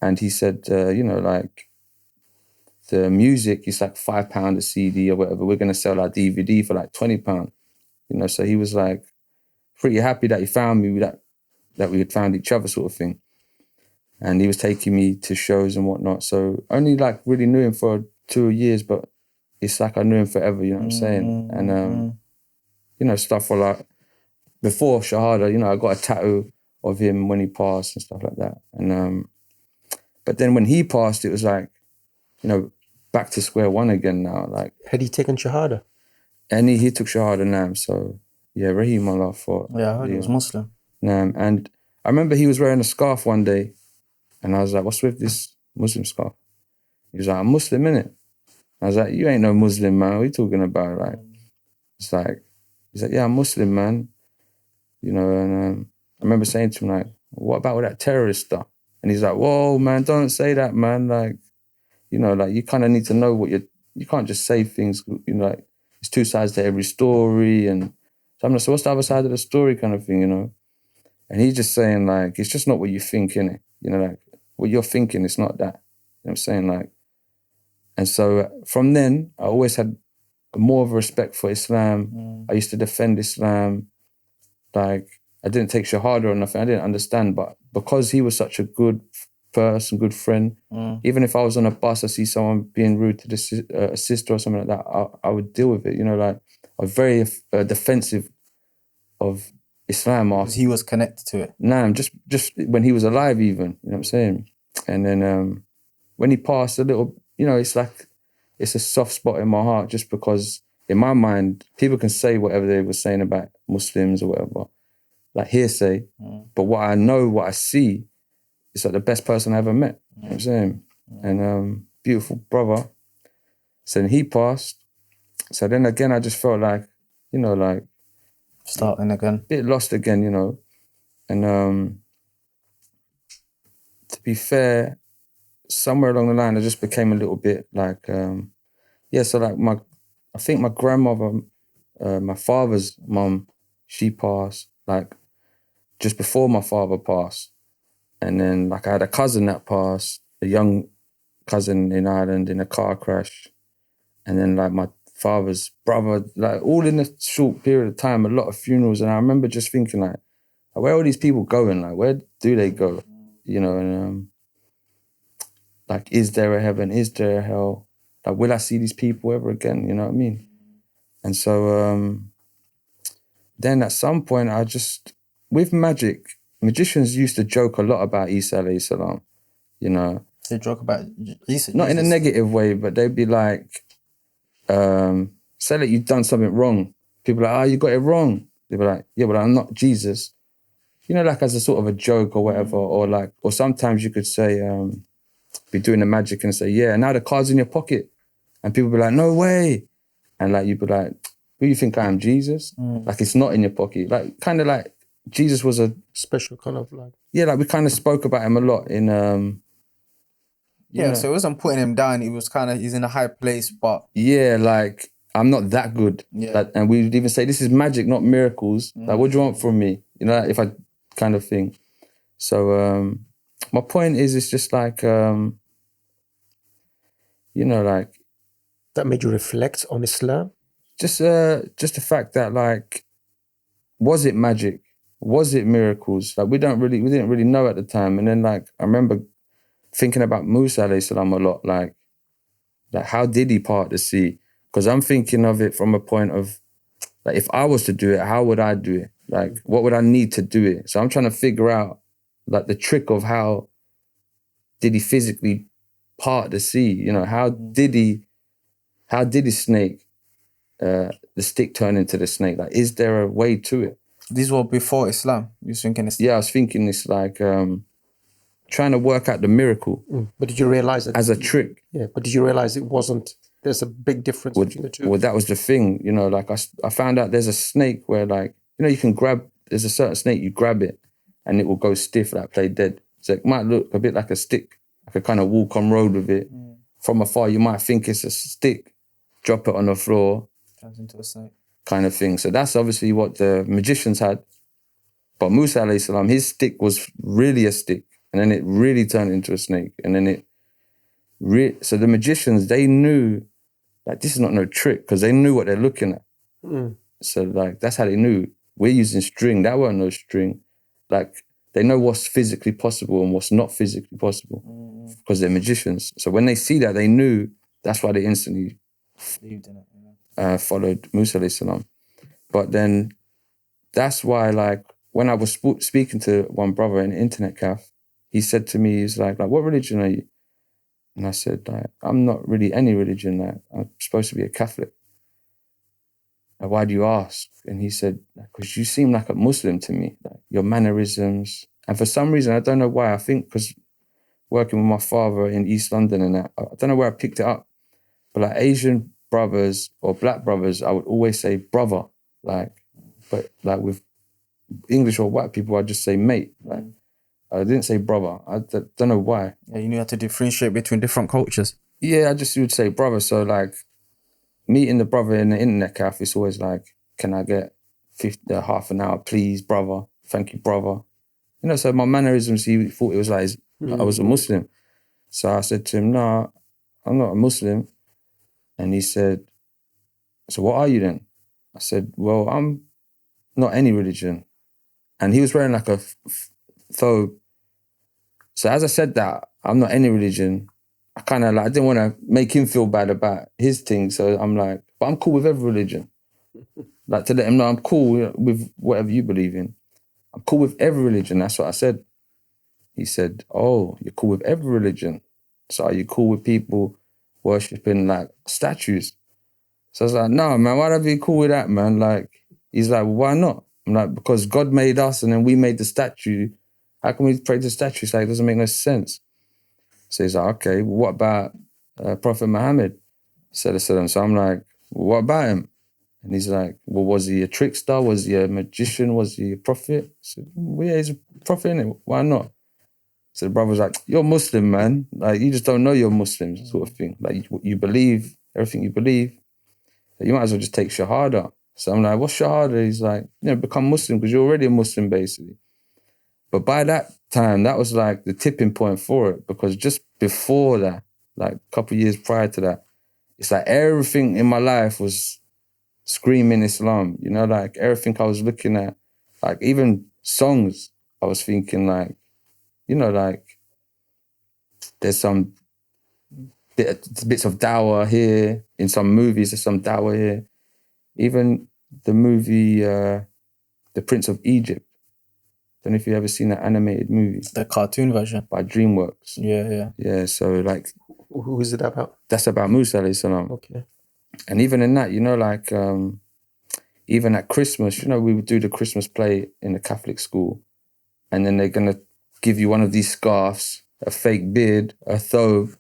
And he said, you know, like, the music is like £5 a CD or whatever. We're going to sell our DVD for like £20. You know, so he was like pretty happy that he found me, that we had found each other sort of thing. And he was taking me to shows and whatnot. So only like really knew him for 2 years, but it's like I knew him forever, you know what I'm saying? And, you know, stuff like before Shahada, you know, I got a tattoo of him when he passed and stuff like that. And, but then when he passed, it was like, you know, back to square one again now. Like, had he taken Shahada? And he took Shahada now, so yeah, Rahimullah for... Yeah, I heard he was Muslim. And I remember he was wearing a scarf one day, and I was like, what's with this Muslim scarf? He was like, I'm Muslim, innit? I was like, you ain't no Muslim, man. What are you talking about? Like, it's like, he's like, yeah, I'm Muslim, man. You know, and I remember saying to him, like, what about all that terrorist stuff? And he's like, whoa, man, don't say that, man. Like, you know, like, you kind of need to know what you can't just say things, you know, like, it's two sides to every story. And so I'm like, so what's the other side of the story kind of thing, you know? And he's just saying, like, it's just not what you think, innit? You know, like, what you're thinking, it's not that. You know what I'm saying? Like, and so from then, I always had more of a respect for Islam. I used to defend Islam. Like, I didn't take Shahada or nothing. I didn't understand. But because he was such a good person, good friend. Even if I was on a bus, I see someone being rude to a sister or something like that, I would deal with it. You know, like I was very defensive of Islam. Because he was connected to it. Nah, just when he was alive, even. You know what I'm saying? And then when he passed, a little, you know, it's like it's a soft spot in my heart, just because in my mind, people can say whatever they were saying about Muslims or whatever, like hearsay. But what I know, what I see, is like the best person I ever met. You know what I'm saying? And beautiful brother. So then he passed. So then again, I just felt like, you know, like starting again, bit lost again, you know. And to be fair, somewhere along the line, I just became a little bit like, so like I think my grandmother, my father's mum, she passed like just before my father passed. And then like I had a cousin that passed, a young cousin in Ireland in a car crash. And then like my father's brother, like all in a short period of time, a lot of funerals. And I remember just thinking like, where are all these people going? Like, where do they go? You know, and like, is there a heaven? Is there a hell? Like, will I see these people ever again? You know what I mean? And so then at some point I just, with magic, magicians used to joke a lot about Isa alayhi salam, you know. They joke about Isa? Not in a negative way, but they'd be like, say that you've done something wrong. People are like, you got it wrong. They'd be like, yeah, but I'm not Jesus. You know, like as a sort of a joke or whatever, or sometimes you could say, be doing the magic and say, yeah, now the card's in your pocket. And people be like, no way. And like, you'd be like, who do you think I am, Jesus? Like it's not in your pocket. Like kind of like Jesus was a special kind of like. Yeah, like we kind of spoke about him a lot in, so it wasn't putting him down. It was kind of, he's in a high place, but. Yeah, like I'm not that good. Yeah. Like, and we'd even say, this is magic, not miracles. Like, what do you want from me? You know, like, if I kind of thing. So my point is, it's just like, you know, like. That made you reflect on Islam? Just the fact that like, was it magic? Was it miracles? Like we didn't really know at the time. And then like, I remember thinking about Musa alayhi salam a lot, like how did he part the sea? Because I'm thinking of it from a point of, like, if I was to do it, how would I do it? Like, what would I need to do it? So I'm trying to figure out, like, the trick of how did he physically part the sea? You know, how did his snake, the stick turn into the snake? Like, is there a way to it? These were before Islam. You was thinking Islam? Yeah, I was thinking it's like trying to work out the miracle. But did you realize that? As a trick. Yeah, but did you realize it wasn't, there's a big difference between the two? Well, that was the thing, you know, like I found out there's a snake where like, you know, you can there's a certain snake, you grab it and it will go stiff, like play dead. So it might look a bit like a stick. I could kind of walk on road with it. From afar, you might think it's a stick, drop it on the floor. Turns into a snake. Kind of thing. So that's obviously what the magicians had. But Musa alayhi salam, his stick was really a stick. And then it really turned into a snake. And then so the magicians, they knew, like, this is not no trick, because they knew what they're looking at. So, like, that's how they knew. We're using string. That weren't no string. Like, they know what's physically possible and what's not physically possible because they're magicians. So when they see that, they knew. That's why they instantly believed in it. Followed Musa alayhi salam. But then that's why, like, when I was speaking to one brother in internet cafe, he said to me, he's like, what religion are you? And I said, like, I'm not really any religion. Like, I'm supposed to be a Catholic. Like, why do you ask? And he said, because you seem like a Muslim to me, like your mannerisms. And for some reason, I don't know why, I think because working with my father in East London and that, I don't know where I picked it up, but like Asian brothers or black brothers, I would always say brother, like, but like with English or white people, I'd just say mate. Like, I didn't say brother. I don't know why. Yeah, you knew how to differentiate between different cultures. Yeah, I just would say brother. So like meeting the brother in the internet cafe, it's always like, can I get half an hour, please, brother? Thank you, brother. You know, so my mannerisms, he thought it was like I was a Muslim. So I said to him, no, I'm not a Muslim. And he said, so what are you then? I said, well, I'm not any religion. And he was wearing like a thobe. So as I said that, I'm not any religion. I kind of like, I didn't want to make him feel bad about his thing. So I'm like, but I'm cool with every religion. Like to let him know I'm cool with whatever you believe in. I'm cool with every religion. That's what I said. He said, oh, you're cool with every religion. So are you cool with people worshipping like statues? So I was like, no, man, why'd I be cool with that, man? Like, he's like, well, why not? I'm like, because God made us and then we made the statue. How can we pray to the statue? It's like, it doesn't make no sense. So he's like, okay, well, what about Prophet Muhammad? So I'm like, well, what about him? And he's like, well, was he a trickster? Was he a magician? Was he a prophet? I said, well, yeah, he's a prophet, innit? Why not? So the brother was like, you're Muslim, man. Like, you just don't know you're Muslim, sort of thing. Like, you believe everything you believe. You might as well just take Shahada. So I'm like, what's Shahada? He's like, become Muslim because you're already a Muslim, basically. But by that time, that was like the tipping point for it, because just before that, like a couple of years prior to that, it's like everything in my life was screaming Islam, like everything I was looking at, like even songs, I was thinking like, like there's some bits of dawah here, in some movies there's some dawah here. Even the movie The Prince of Egypt, don't know if you've ever seen that animated movie. The cartoon version. By DreamWorks. Yeah. Yeah, so like... Who is it about? That's about Musa alayhi salam. Okay. And even in that, like, even at Christmas, we would do the Christmas play in the Catholic school. And then they're going to give you one of these scarves, a fake beard, a thobe,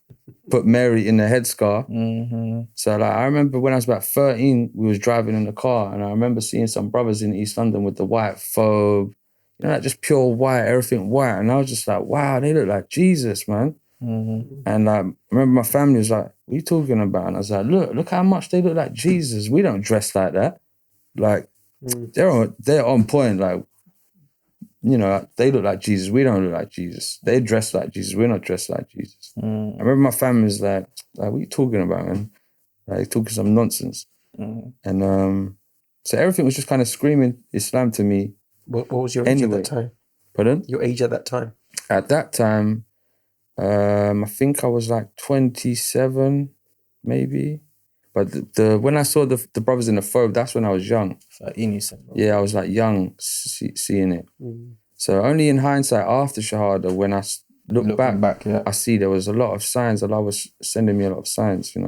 put Mary in the headscarf. Mm-hmm. So like, I remember when I was about 13, we was driving in the car, and I remember seeing some brothers in East London with the white thobe, like just pure white, everything white. And I was just like, wow, they look like Jesus, man. Mm-hmm. And like, I remember my family was like, what are you talking about? And I was like, look how much they look like Jesus. We don't dress like that. Like, they're on point. Like, they look like Jesus. We don't look like Jesus. They dress like Jesus. We're not dressed like Jesus. I remember my family was like, what are you talking about, man? Like, talking some nonsense. And so everything was just kind of screaming Islam to me. What was your age at that time? Pardon? Your age at that time? At that time, I think I was like 27, maybe. But when I saw the brothers in the thobe, that's when I was young. 13, you said, bro. Yeah, I was like young, seeing it. So only in hindsight, after Shahada, when I look back, yeah. I see there was a lot of signs. Allah was sending me a lot of signs, So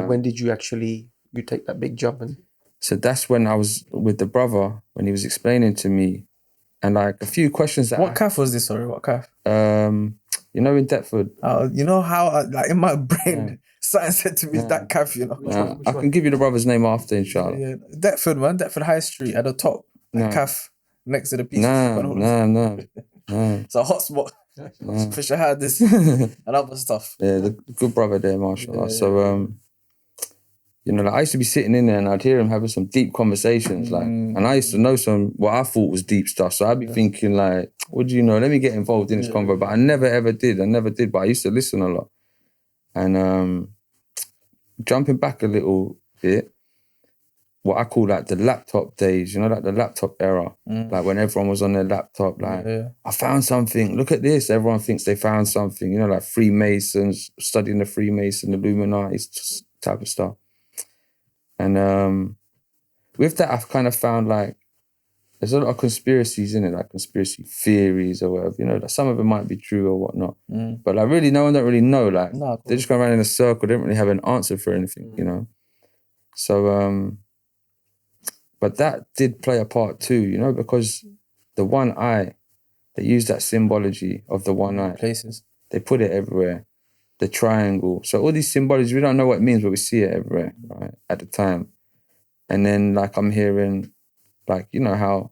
when did you take that big jump? So that's when I was with the brother, when he was explaining to me, and like a few questions that... What calf was this, sorry? What calf? In Deptford. You know how, like in my brain, something said to me, that calf, Which one? I can give you the brother's name after, inshallah. Yeah. Deptford, man. Deptford High Street at the top. Calf next to the beach. No. It's a hot spot. For shahadis and other stuff. Yeah, the good brother there, mashallah. So, like, I used to be sitting in there and I'd hear him having some deep conversations, like, and I used to know some, what I thought was deep stuff. So I'd be thinking like, what do you know? Let me get involved in this convo. But I never ever did. But I used to listen a lot. And jumping back a little bit, what I call like the laptop days, like the laptop era, like when everyone was on their laptop, like, I found something, look at this. Everyone thinks they found something, like Freemasons, studying the Freemason, Illuminati type of stuff. And with that, I've kind of found like, there's a lot of conspiracies in it, like conspiracy theories or whatever, like some of it might be true or whatnot. But like really, no one don't really know. Like, they just go around in a circle, they don't really have an answer for anything, So, but that did play a part too, because the one eye, they use that symbology of the one eye. Places. They put it everywhere. The triangle. So all these symbologies, we don't know what it means, but we see it everywhere, right, at the time. And then like I'm hearing, like, how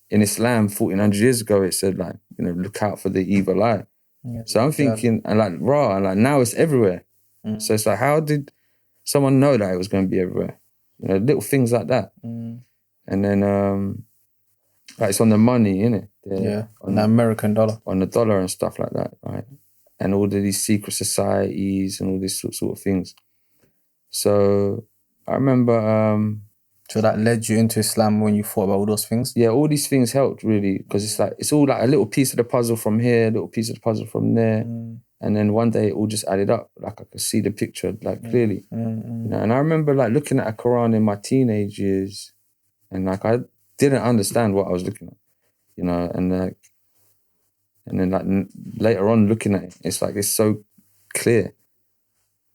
in Islam 1400 years ago it said like, look out for the evil eye. Yeah, so I'm thinking, and like now it's everywhere. So it's like, how did someone know that it was going to be everywhere? Little things like that. And then like it's on the money, innit? On the American dollar. On the dollar and stuff like that, right? And all of these secret societies and all these sort of things. So I remember So that led you into Islam when you thought about all those things? Yeah, all these things helped really, because it's like, it's all like a little piece of the puzzle from here, a little piece of the puzzle from there. And then one day it all just added up. Like I could see the picture like clearly. You know, and I remember like looking at a Quran in my teenage years, and like I didn't understand what I was looking at, you know, and then like later on looking at it, it's like it's so clear.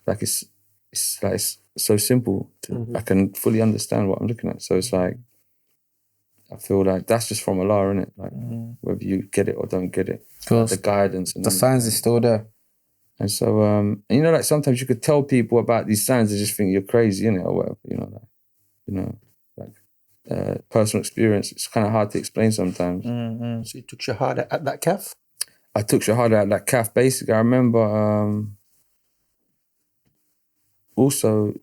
Like it's so simple. I can fully understand what I'm looking at. So it's like, I feel like that's just from Allah, innit? Like whether you get it or don't get it, like the guidance and the signs is still there. And so, and you know, like sometimes you could tell people about these signs, they just think you're crazy, innit, or whatever. Personal experience. It's kind of hard to explain sometimes. So you took Shahada at that calf? I took Shahada at that calf. Basically, I remember. Also,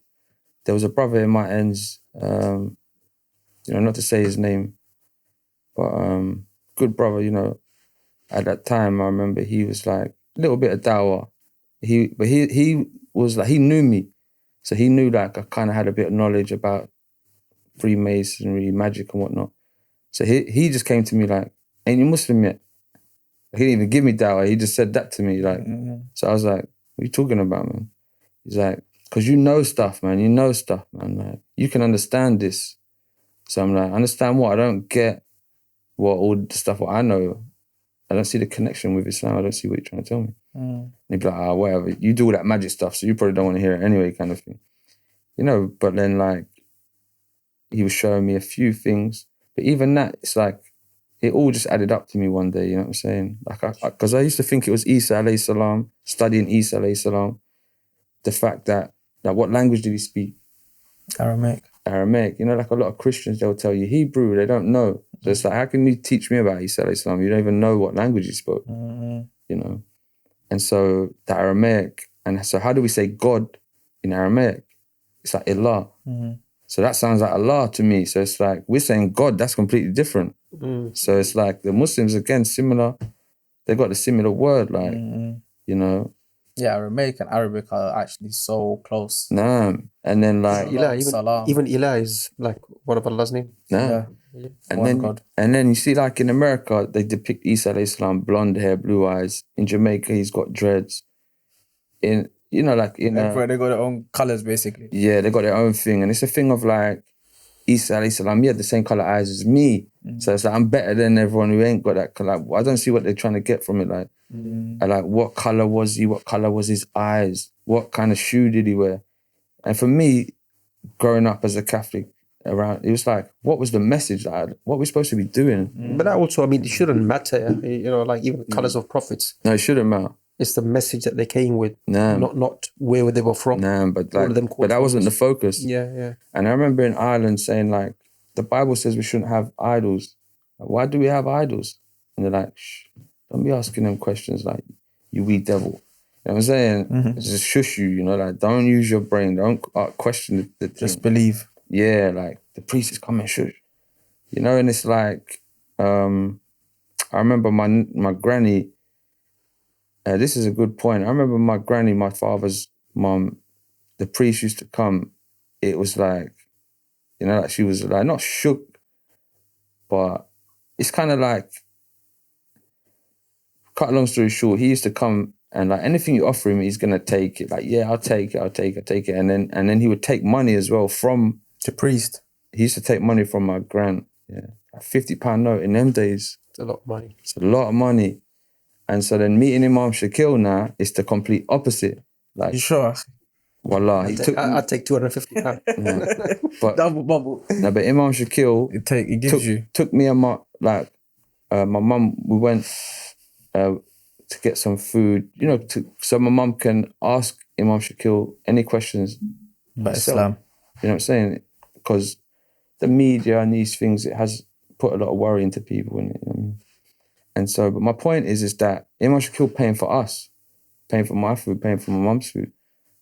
there was a brother in my ends. Not to say his name, but good brother. You know, at that time, I remember he was like a little bit of dawah. He was like, he knew me, so he knew like I kind of had a bit of knowledge about Freemasonry, magic and whatnot. So he just came to me like, "Ain't you Muslim yet?" He didn't even give me dawah. He just said that to me like. So I was like, "What are you talking about, man?" He's like, "Because you know stuff, man. You know stuff, man. Like you can understand this." So I'm like, "Understand what? I don't get what all the stuff what I know. I don't see the connection with Islam. I don't see what you're trying to tell me." And he'd be like, whatever. You do all that magic stuff, so you probably don't want to hear it anyway, kind of thing. You know, but then like, he was showing me a few things. But even that, it's like, it all just added up to me one day, you know what I'm saying? Like, because I used to think it was Isa alayhi salam, studying Isa alayhi salam. The fact that what language did he speak? Aramaic. You know, like a lot of Christians, they'll tell you Hebrew, they don't know. So it's like, how can you teach me about Isa alayhi salam? You don't even know what language he spoke, you know? And so the Aramaic, and so how do we say God in Aramaic? It's like Allah. So that sounds like Allah to me. So it's like, we're saying God, that's completely different. So it's like the Muslims, again, similar. They got a similar word, like, you know. Yeah, Aramaic and Arabic are actually so close. Nah. And then like... Even Ilah is like one of Allah's names. Nah. Yeah. And then you see like in America, they depict Isa alayhi salam, blonde hair, blue eyes. In Jamaica, he's got dreads. Everywhere they got their own colours, basically. Yeah, they got their own thing. And it's a thing of like, Isa alayhi salam, he had the same colour eyes as me. So it's like, I'm better than everyone who ain't got that colour. Like, I don't see what they're trying to get from it. Like, like, what colour was he? What colour was his eyes? What kind of shoe did he wear? And for me, growing up as a Catholic, it was like, what was the message? Like, what we're supposed to be doing? But that also, I mean, it shouldn't matter, you know, like even the colours of prophets. No, it shouldn't matter. It's the message that they came with, nah. not where they were from. Nah, but that wasn't the focus. Yeah. And I remember in Ireland saying like, the Bible says we shouldn't have idols. Like, why do we have idols? And they're like, shh, don't be asking them questions like, you wee devil. You know what I'm saying? Just shush you, you know, like, don't use your brain. Don't question the thing. Just believe. Yeah, like, the priest is coming, shush. You know, and it's like, I remember my granny, this is a good point. I remember my granny, my father's mom, the priest used to come. It was like, you know, like she was like, not shook, but it's kind of like, cut a long story short, he used to come and like anything you offer him, he's going to take it. Like, yeah, I'll take it. And then he would take money as well from the priest. He used to take money from my gran. Yeah. A £50 note in them days. It's a lot of money. It's a lot of money. And so then meeting Imam Shakil now is the complete opposite. Like, you sure? Wallah, I'd take £250. Yeah. But, double bubble. No, but Imam Shakil took me and my mum, we went to get some food, you know, so my mum can ask Imam Shakil any questions about Islam. You know what I'm saying? Because the media and these things, it has put a lot of worry into people. And, you know what I mean? And so, but my point is that Imam Shakil paying for us, paying for my food, paying for my mum's food.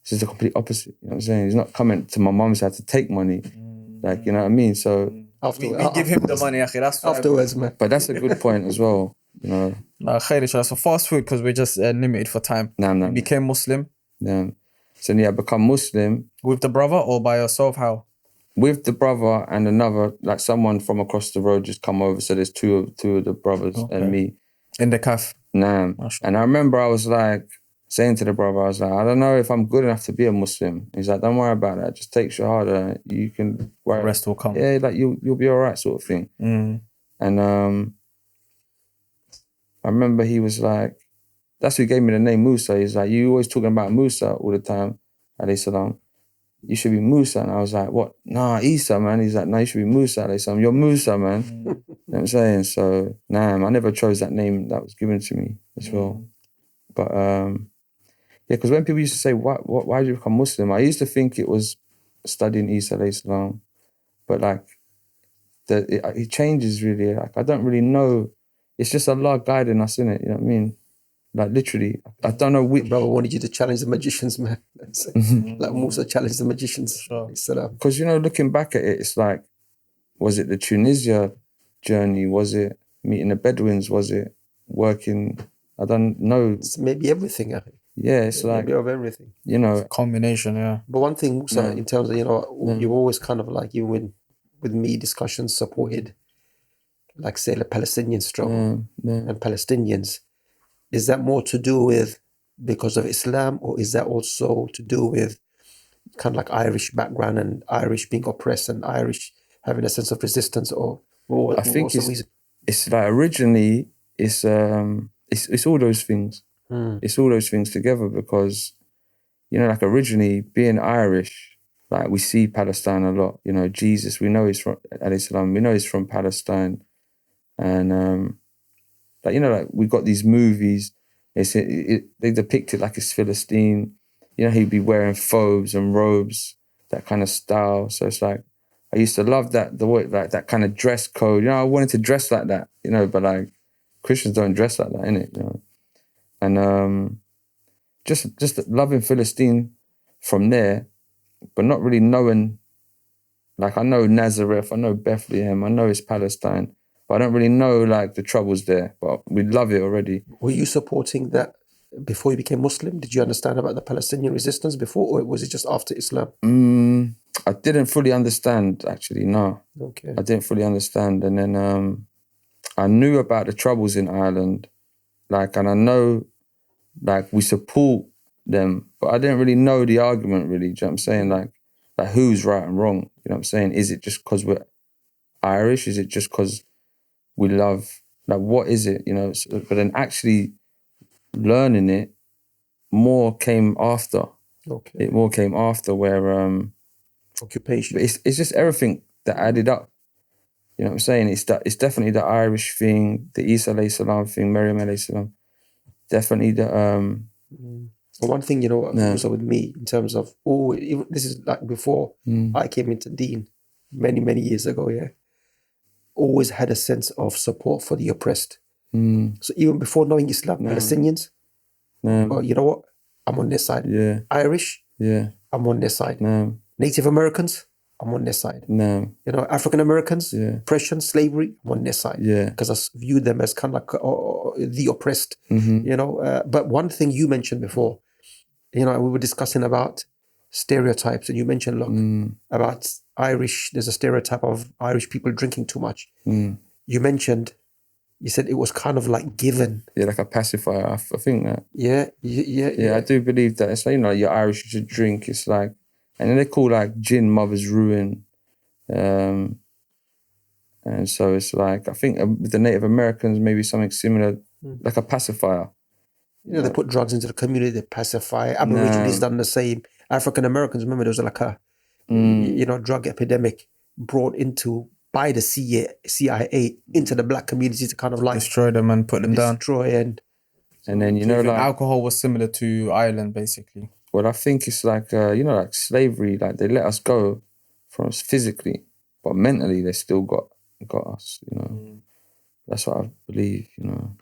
This is the complete opposite. You know what I'm saying? He's not coming to my mum's house to take money. Like, you know what I mean? So we give him the money, that's afterwards, man. But that's a good point as well, you know. So fast food, because we're just limited for time. You became Muslim. Yeah. So yeah, I become Muslim. With the brother or by yourself? How? with the brother and another, like someone from across the road just come over. So there's two of the brothers and me. In the calf? Nah. And I remember I was like, saying to the brother, I was like, I don't know if I'm good enough to be a Muslim. He's like, don't worry about that. Just take Shahada. You can... The rest will come. Yeah, like you'll be all right, sort of thing. And I remember he was like, that's who gave me the name Musa. He's like, you always talking about Musa all the time, alayhi salam. You should be Musa. And I was like, what? Nah, Isa, man. He's like, no, you should be Musa, alayhi salam. You're Musa, man. You know what I'm saying? So, nah, I never chose that name that was given to me as well. But, yeah, because when people used to say, why did you become Muslim? I used to think it was studying Isa, alayhi salam. But, like, it changes, really. Like, I don't really know. It's just Allah guiding us, innit? You know what I mean? Like, literally, I don't know which... Brother wanted you to challenge the magicians, man. Like Musa challenged the magicians. Because, you know, looking back at it, it's like, was it the Tunisia journey? Was it meeting the Bedouins? Was it working? I don't know. It's maybe everything, I think. Yeah, it's like... Maybe of everything. You know... It's a combination, yeah. But one thing, Musa, in terms of, you know, you've always kind of like, even with me, discussions supported, like, say, the Palestinian struggle and Palestinians. Is that more to do with because of Islam, or is that also to do with kind of like Irish background and Irish being oppressed and Irish having a sense of resistance, or I think it's like originally it's all those things. It's all those things together because, you know, like originally being Irish, like we see Palestine a lot. You know, Jesus, we know he's from alayhi salam, we know he's from Palestine, and like, you know, like we got these movies. They depict it like it's Philistine. You know, he'd be wearing phobes and robes, that kind of style. So it's like, I used to love that, the way, like that kind of dress code. You know, I wanted to dress like that, you know, but like Christians don't dress like that, innit? You know? And just loving Philistine from there, but not really knowing, like I know Nazareth, I know Bethlehem, I know it's Palestine, but I don't really know like the troubles there, but we love it already. Were you supporting that before you became Muslim? Did you understand about the Palestinian resistance before, or was it just after Islam? I didn't fully understand, actually, no. Okay. I didn't fully understand. And then I knew about the troubles in Ireland, like, and I know, like, we support them, but I didn't really know the argument, really, do you know what I'm saying? Like who's right and wrong, you know what I'm saying? Is it just because we're Irish? Is it just because we love, like, what is it, you know? So, but then actually learning it more came after. Okay. It more came after, where occupation. It's just everything that added up. You know what I'm saying? It's definitely the Irish thing, the Isa alayhi salam thing, Maryam alayhi salam. Definitely the One thing, you know, also with me in terms of even, this is like before I came into Deen many years ago. Yeah, always had a sense of support for the oppressed. So even before knowing Islam, Palestinians, oh, you know what? I'm on their side. Yeah. Irish, I'm on their side. Native Americans, I'm on their side. You know, African Americans, oppression, slavery, I'm on their side. Because I view them as kind of like the oppressed. You know, but one thing you mentioned before, you know, we were discussing about stereotypes, and you mentioned, look, about Irish, there's a stereotype of Irish people drinking too much. You mentioned, you said it was kind of like given. Yeah, like a pacifier. I think that. Yeah. I do believe that. It's like, you know, you're Irish, you should drink. It's like, and then they call like gin mother's ruin. And so it's like, I think with the Native Americans, maybe something similar, like a pacifier. You know, they put drugs into the community, they pacify. Aborigines done the same. African Americans, remember, there was like a, you know, drug epidemic brought into by the CIA into the black community to kind of like destroy them and put them down. And then, you know, like alcohol was similar to Ireland, basically. Well, I think it's like, you know, like slavery, like they let us go from us physically, but mentally they still got us, you know. That's what I believe, you know,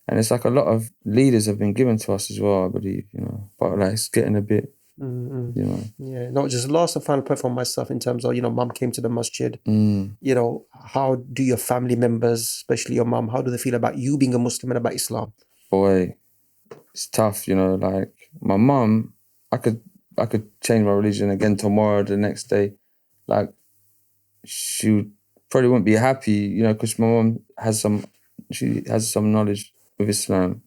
and it's like a lot of leaders have been given to us as well, I believe, you know, but like it's getting a bit, you know. Yeah, no, just last and final point for myself in terms of, you know, mum came to the masjid. You know, how do your family members, especially your mum, how do they feel about you being a Muslim and about Islam? Boy, it's tough, you know, like my mum, I could I could change my religion again tomorrow, the next day, like, she probably wouldn't be happy, you know, because my mom has some knowledge with Islam.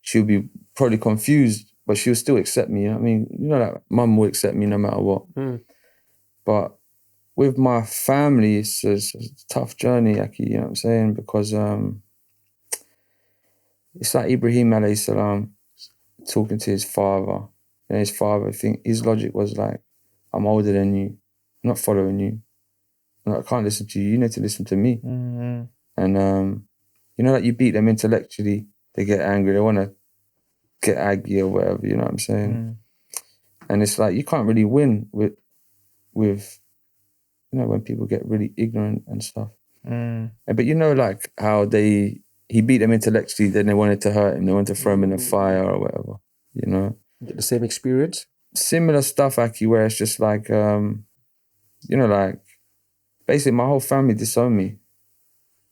She'll be probably confused, but she'll still accept me. You know what I mean? You know, like, mum will accept me no matter what. But with my family, it's a tough journey, Aki, you know what I'm saying? Because it's like Ibrahim alayhi salam talking to his father. And his father, I think his logic was like, I'm older than you. I'm not following you. I can't listen to you. You need to listen to me. And, you know, like, you beat them intellectually, they get angry. They want to get aggy or whatever, you know what I'm saying? And it's like, you can't really win with you know, when people get really ignorant and stuff. But you know, like, how he beat them intellectually, then they wanted to hurt him. They wanted to throw him in a fire or whatever, you know? Get the same experience? Similar stuff, Aki, where it's just like, you know, like, basically my whole family disowned me.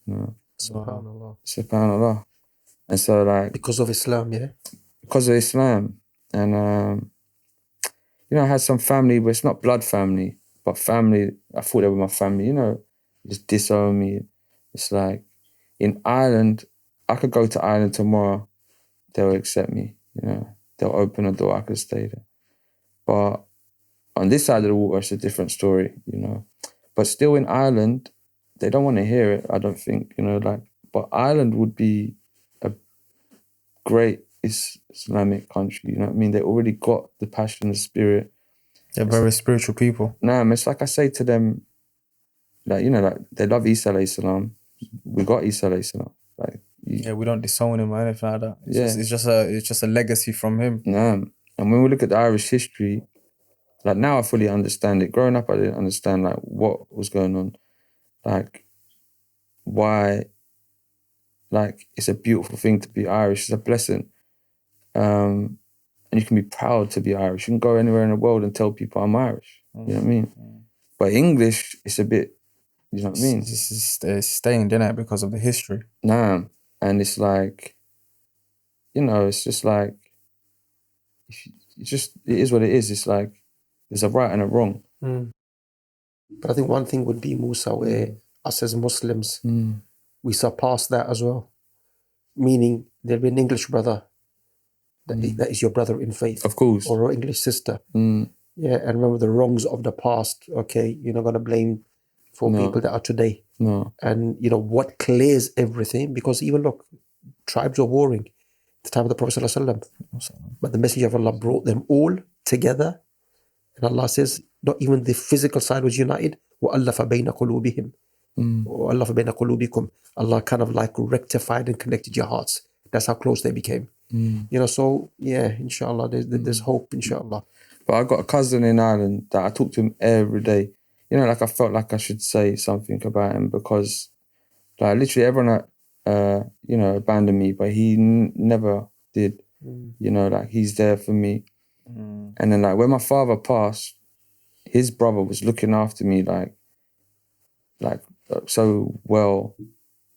You know? SubhanAllah. SubhanAllah. And so, like... Because of Islam, yeah? Because of Islam. And, you know, I had some family, but it's not blood family, but family, I thought they were my family, you know, just disown me. It's like, in Ireland, I could go to Ireland tomorrow, they'll accept me, you know, they'll open a door, I could stay there. But on this side of the water, it's a different story, you know. But still in Ireland, they don't want to hear it, I don't think, you know, like, but Ireland would be a great Islamic country, you know what I mean? They already got the passion, the spirit. They're very spiritual people. Nah, it's like I say to them, like, you know, like, they love Isa alayhi salam. We got Isa alayhi salam. Like, we don't disown him or anything like that. It's just a legacy from him. Nah. And when we look at the Irish history, like, now I fully understand it. Growing up, I didn't understand, like, what was going on. Like, why, like, it's a beautiful thing to be Irish. It's a blessing. And you can be proud to be Irish. You can go anywhere in the world and tell people I'm Irish. You know what I mean? But English, it's a bit, you know what I mean? It's stained, innit, because of the history. Nah. And it's like, you know, it's just like, it is what it is. It's like, there's a right and a wrong. But I think one thing would be, Musa, where us as Muslims, we surpass that as well. Meaning, there'll be an English brother that is your brother in faith. Of course. Or an English sister. Yeah, and remember the wrongs of the past, okay? You're not going to blame for people that are today. No. And, you know, what clears everything? Because even, look, tribes were warring at the time of the Prophet ﷺ. But the Messenger of Allah brought them all together. And Allah says, not even the physical side was united. وَأَلَّفَ بَيْنَ قُلُوبِهِمْ وَأَلَّفَ بَيْنَ قُلُوبِكُمْ. Allah kind of like rectified and connected your hearts. That's how close they became. You know, so, yeah, inshallah, there's hope, inshallah. But I got a cousin in Ireland that I talk to him every day. You know, like, I felt like I should say something about him because, like, literally everyone, you know, abandoned me, but he never did. You know, like, he's there for me. And then, like, when my father passed, his brother was looking after me, like so well.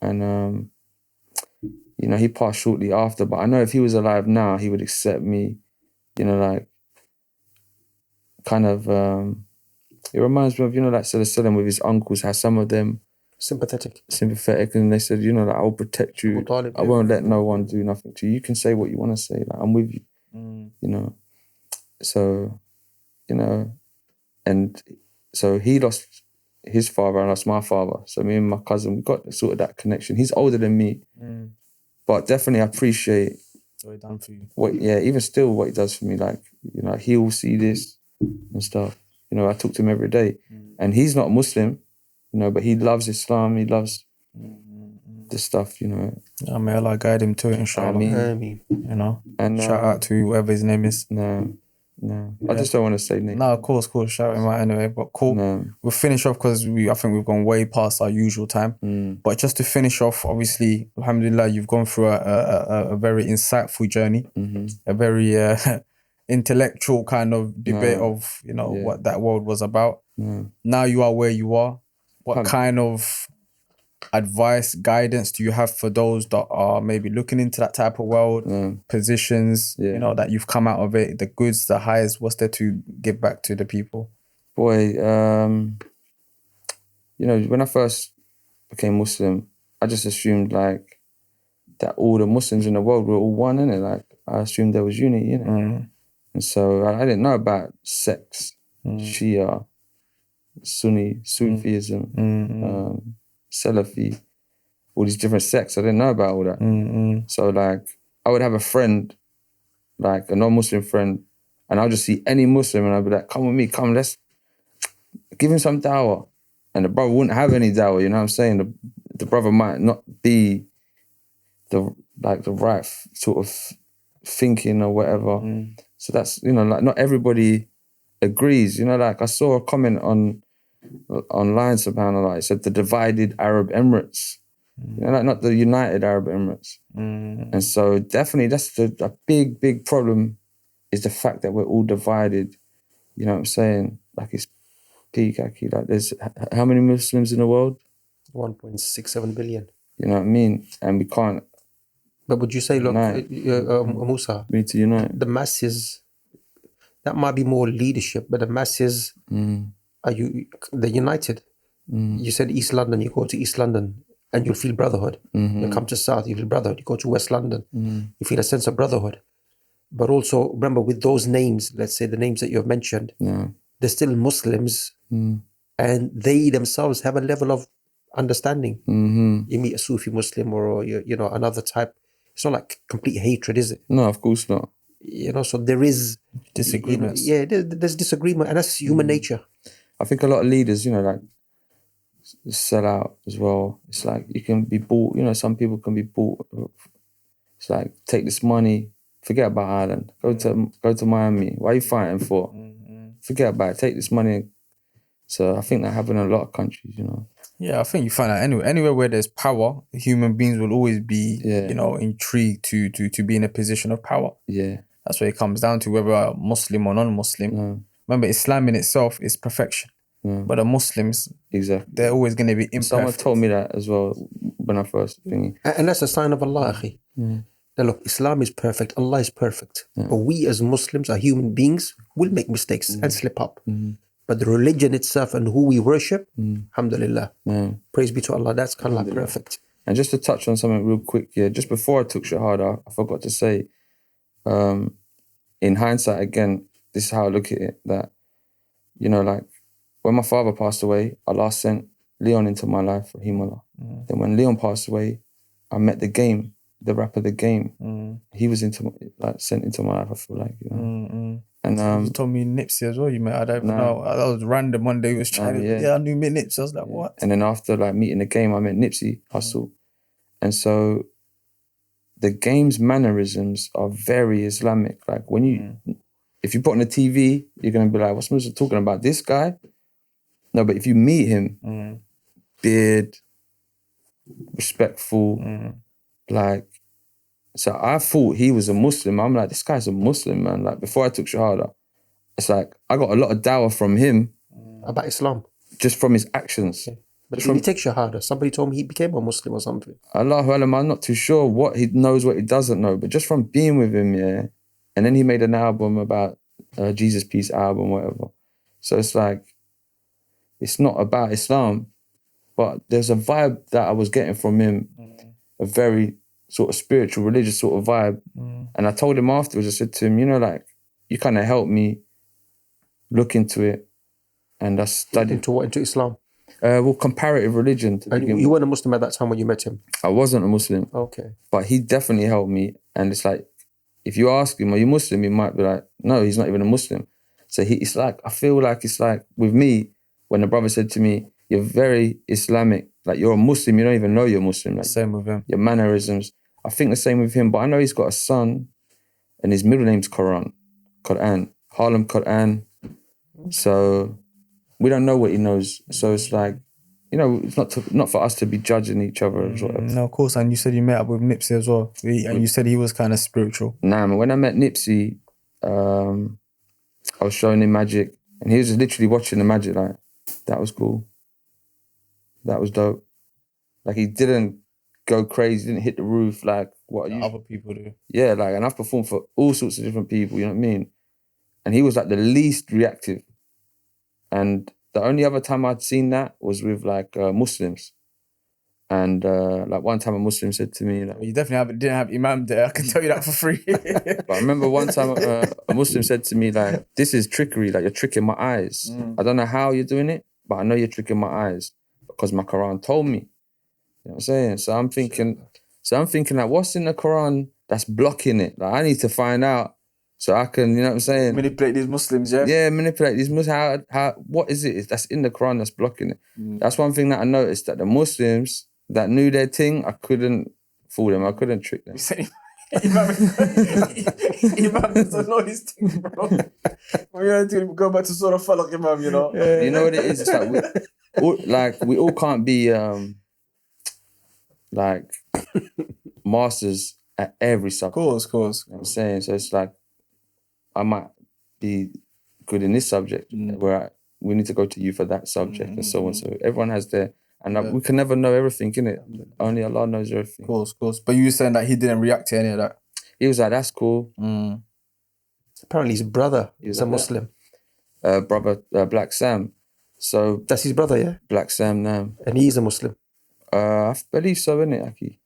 And, you know, he passed shortly after, but I know if he was alive now, he would accept me, you know, like, kind of, it reminds me of, you know, like Salam with his uncles, how some of them sympathetic, and they said, you know, like, I'll protect you. I won't let no one do nothing to you. You can say what you want to say. Like, I'm with you, you know. So, you know, and so he lost his father, I lost my father. So me and my cousin, we got sort of that connection. He's older than me, but definitely I appreciate what he done for you. Even still what he does for me. Like, you know, he'll see this and stuff. You know, I talk to him every day. And he's not Muslim, you know, but he loves Islam. He loves this stuff, you know. May Allah guide him to it, inshallah. Ameen. You know, and shout out to whoever his name is. No, I just don't want to say name. No, of course, shout him out anyway. But cool. We'll finish off because I think we've gone way past our usual time. But just to finish off, obviously, alhamdulillah, you've gone through a very insightful journey, a very intellectual kind of debate of, you know, what that world was about. Now you are where you are. What kind of advice, guidance do you have for those that are maybe looking into that type of world, positions, you know, that you've come out of it, the goods, the highs, what's there to give back to the people? Boy, you know, when I first became Muslim, I just assumed like that all the Muslims in the world were all one, innit? Like I assumed there was unity, innit? And so I didn't know about sects, Shia, Sunni, Sufism, Salafi, all these different sects. I didn't know about all that. So like I would have a friend, like a non-Muslim friend, and I'll just see any Muslim and I'll be like, come with me, come, let's give him some dawah. And the brother wouldn't have any dawah, you know what I'm saying? The brother might not be the right sort of thinking or whatever. So that's, you know, like not everybody agrees. You know, like I saw a comment online, subhanAllah, it said the divided Arab Emirates. You know, like not the United Arab Emirates. And so definitely that's a big, big problem is the fact that we're all divided. You know what I'm saying? Like it's peacocky. Like there's how many Muslims in the world? 1.67 billion. You know what I mean? And we can't. But would you say, unite. look, Musa, we need to unite. The masses, that might be more leadership, but the masses, they're united. You said East London, you go to East London and you'll feel brotherhood. You come to South, you feel brotherhood. You go to West London, you feel a sense of brotherhood. But also, remember, with those names, let's say the names that you have mentioned, they're still Muslims, and they themselves have a level of understanding. You meet a Sufi Muslim or you know another type. It's not like complete hatred, is it? No, of course not. You know, so there is disagreements. There's disagreement, and that's human nature. I think a lot of leaders, you know, like sell out as well. It's like you can be bought. You know, some people can be bought. It's like take this money, forget about Ireland. Go to Miami. What are you fighting for? Forget about it. Take this money. So I think that happens in a lot of countries, you know. Yeah, I think you find that anywhere where there's power, human beings will always be, you know, intrigued to be in a position of power. Yeah. That's what it comes down to, whether a Muslim or non-Muslim. Remember, Islam in itself is perfection. But the Muslims, they're always going to be imperfect. Someone told me that as well when I first thinking. And that's a sign of Allah, akhi. Now look, Islam is perfect, Allah is perfect. But we as Muslims are human beings, will make mistakes and slip up. But the religion itself and who we worship, alhamdulillah, praise be to Allah, that's kind of like perfect. And just to touch on something real quick, just before I took Shahada, I forgot to say, in hindsight, again, this is how I look at it, that, you know, like, when my father passed away, Allah sent Leon into my life, rahimahullah. Then when Leon passed away, I met the Game, the rapper The Game. He was sent into my life, I feel like, you know. And you told me Nipsey as well, you met. I don't know. That was random. One day he was trying to, I knew Nipsey. I was like, what? And then after like meeting The Game, I met Nipsey Hussle. And so The Game's mannerisms are very Islamic. Like when you, if you put on the TV, you're going to be like, what's Musa talking about? This guy? No, but if you meet him, beard, respectful, like, so I thought he was a Muslim. I'm like, this guy's a Muslim, man. Like before I took Shahada, it's like, I got a lot of dawah from him. About Islam? Just from his actions. Okay. But did he take Shahada? Somebody told me he became a Muslim or something. Allahu Alam, I'm not too sure what he knows, what he doesn't know, but just from being with him, And then he made an album about Jesus Peace album, whatever. So it's like, it's not about Islam, but there's a vibe that I was getting from him, a very sort of spiritual, religious sort of vibe. And I told him afterwards, I said to him, you know, like, you kind of helped me look into it. And I studied. Into what? Into Islam? Well, comparative religion. And you weren't a Muslim at that time when you met him? I wasn't a Muslim. Okay. But he definitely helped me. And it's like, if you ask him, are you Muslim? He might be like, no, he's not even a Muslim. So it's like, I feel like it's like with me, when the brother said to me, you're very Islamic, like you're a Muslim, you don't even know you're Muslim. Like, same with him. Your mannerisms. I think the same with him, but I know he's got a son and his middle name's Quran, Harlem Quran. So we don't know what he knows. So it's like, you know, it's not for us to be judging each other as well. No, of course. And you said you met up with Nipsey as well. And you said he was kind of spiritual. Nah, man, when I met Nipsey, I was showing him magic and he was just literally watching the magic like, that was cool. That was dope. Like he didn't go crazy, didn't hit the roof like what other people do. Yeah, like, and I've performed for all sorts of different people, you know what I mean? And he was like the least reactive. And the only other time I'd seen that was with like Muslims. And like one time a Muslim said to me, like, you definitely didn't have Imam there. I can tell you that for free. But I remember one time a Muslim said to me, like, this is trickery, like you're tricking my eyes. I don't know how you're doing it, but I know you're tricking my eyes because my Quran told me. You know what I'm saying? So I'm thinking like, what's in the Quran that's blocking it? Like I need to find out so I can, you know what I'm saying? Manipulate these Muslims, yeah? Yeah, manipulate these Muslims. What is it that's in the Quran that's blocking it? That's one thing that I noticed, that the Muslims that knew their thing, I couldn't fool them. I couldn't trick them. Imam doesn't know his thing, bro. We have to go back to Surah Falaq, Imam, you know? You know what it is? It's like we all can't be like masters at every subject. Of course. You know what I'm saying? So it's like I might be good in this subject where we need to go to you for that subject and so on. So everyone has their, and we can never know everything, innit? Only Allah knows everything. Of course. But you were saying that he didn't react to any of that. He was like, that's cool. Apparently his brother is a Muslim. Brother Black Sam. So that's his brother, yeah? Black Sam now. And he's a Muslim. I believe so, innit, Aki?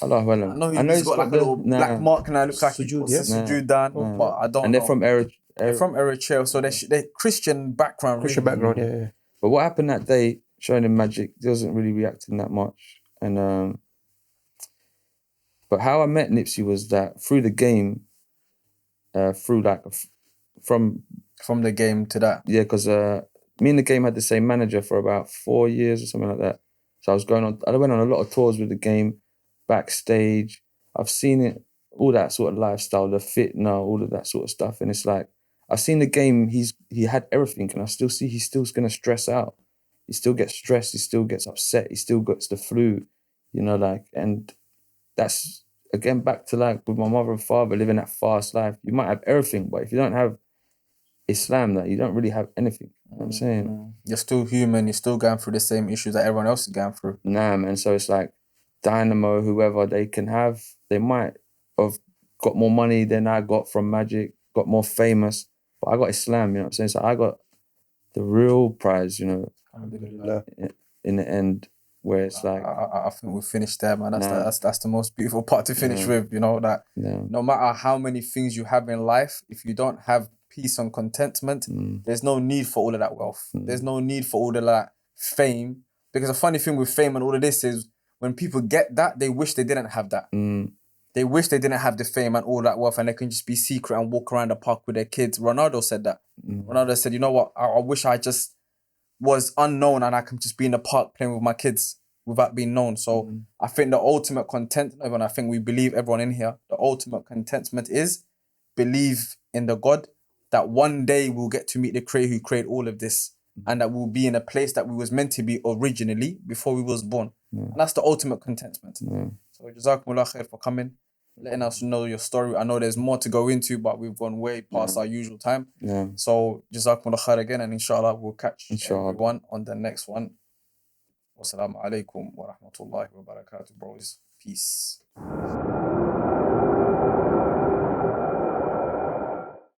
Allah I know he's got like a little black mark now. Looks like Sujood, Sujood down, but I don't know. And they're from Eritrea, so they're Christian background. Christian background, yeah. But what happened that day, showing him magic, he wasn't really reacting that much. And but how I met Nipsey was that through the game, from the game to that. Yeah, because me and the game had the same manager for about 4 years or something like that. So I went on a lot of tours with the game, backstage. I've seen it, all that sort of lifestyle, the fitna, all of that sort of stuff. And it's like, I've seen the game, he had everything, and I still see he's still going to stress out. He still gets stressed, he still gets upset, he still gets the flu, you know, like, and that's, again, back to like with my mother and father living that fast life. You might have everything, but if you don't have Islam, that you don't really have anything. You know what I'm saying? You're still human, you're still going through the same issues that everyone else is going through. Nah, man. So it's like Dynamo, whoever they might have got more money than I got from Magic, got more famous, but I got Islam, you know what I'm saying? So I got the real prize, you know, in the end, where it's like, I think we finished there, man. That's the most beautiful part to finish with, you know, that no matter how many things you have in life, if you don't have peace and contentment, there's no need for all of that wealth. There's no need for all of that fame. Because the funny thing with fame and all of this is when people get that, they wish they didn't have that. They wish they didn't have the fame and all that wealth and they can just be secret and walk around the park with their kids. Ronaldo said that. Ronaldo said, you know what, I wish I just was unknown and I can just be in the park playing with my kids without being known. So I think the ultimate contentment, and I think we believe everyone in here, the ultimate contentment is believe in the God that one day we'll get to meet the Creator who created all of this and that we'll be in a place that we was meant to be originally before we was born. And that's the ultimate contentment. So Jazakumullah khair for coming, letting us know your story. I know there's more to go into, but we've gone way past our usual time. So Jazakumullah khair again, and inshallah we'll catch everyone on the next one. Wassalamu alaikum wa rahmatullahi wa barakatuh, bros. Peace.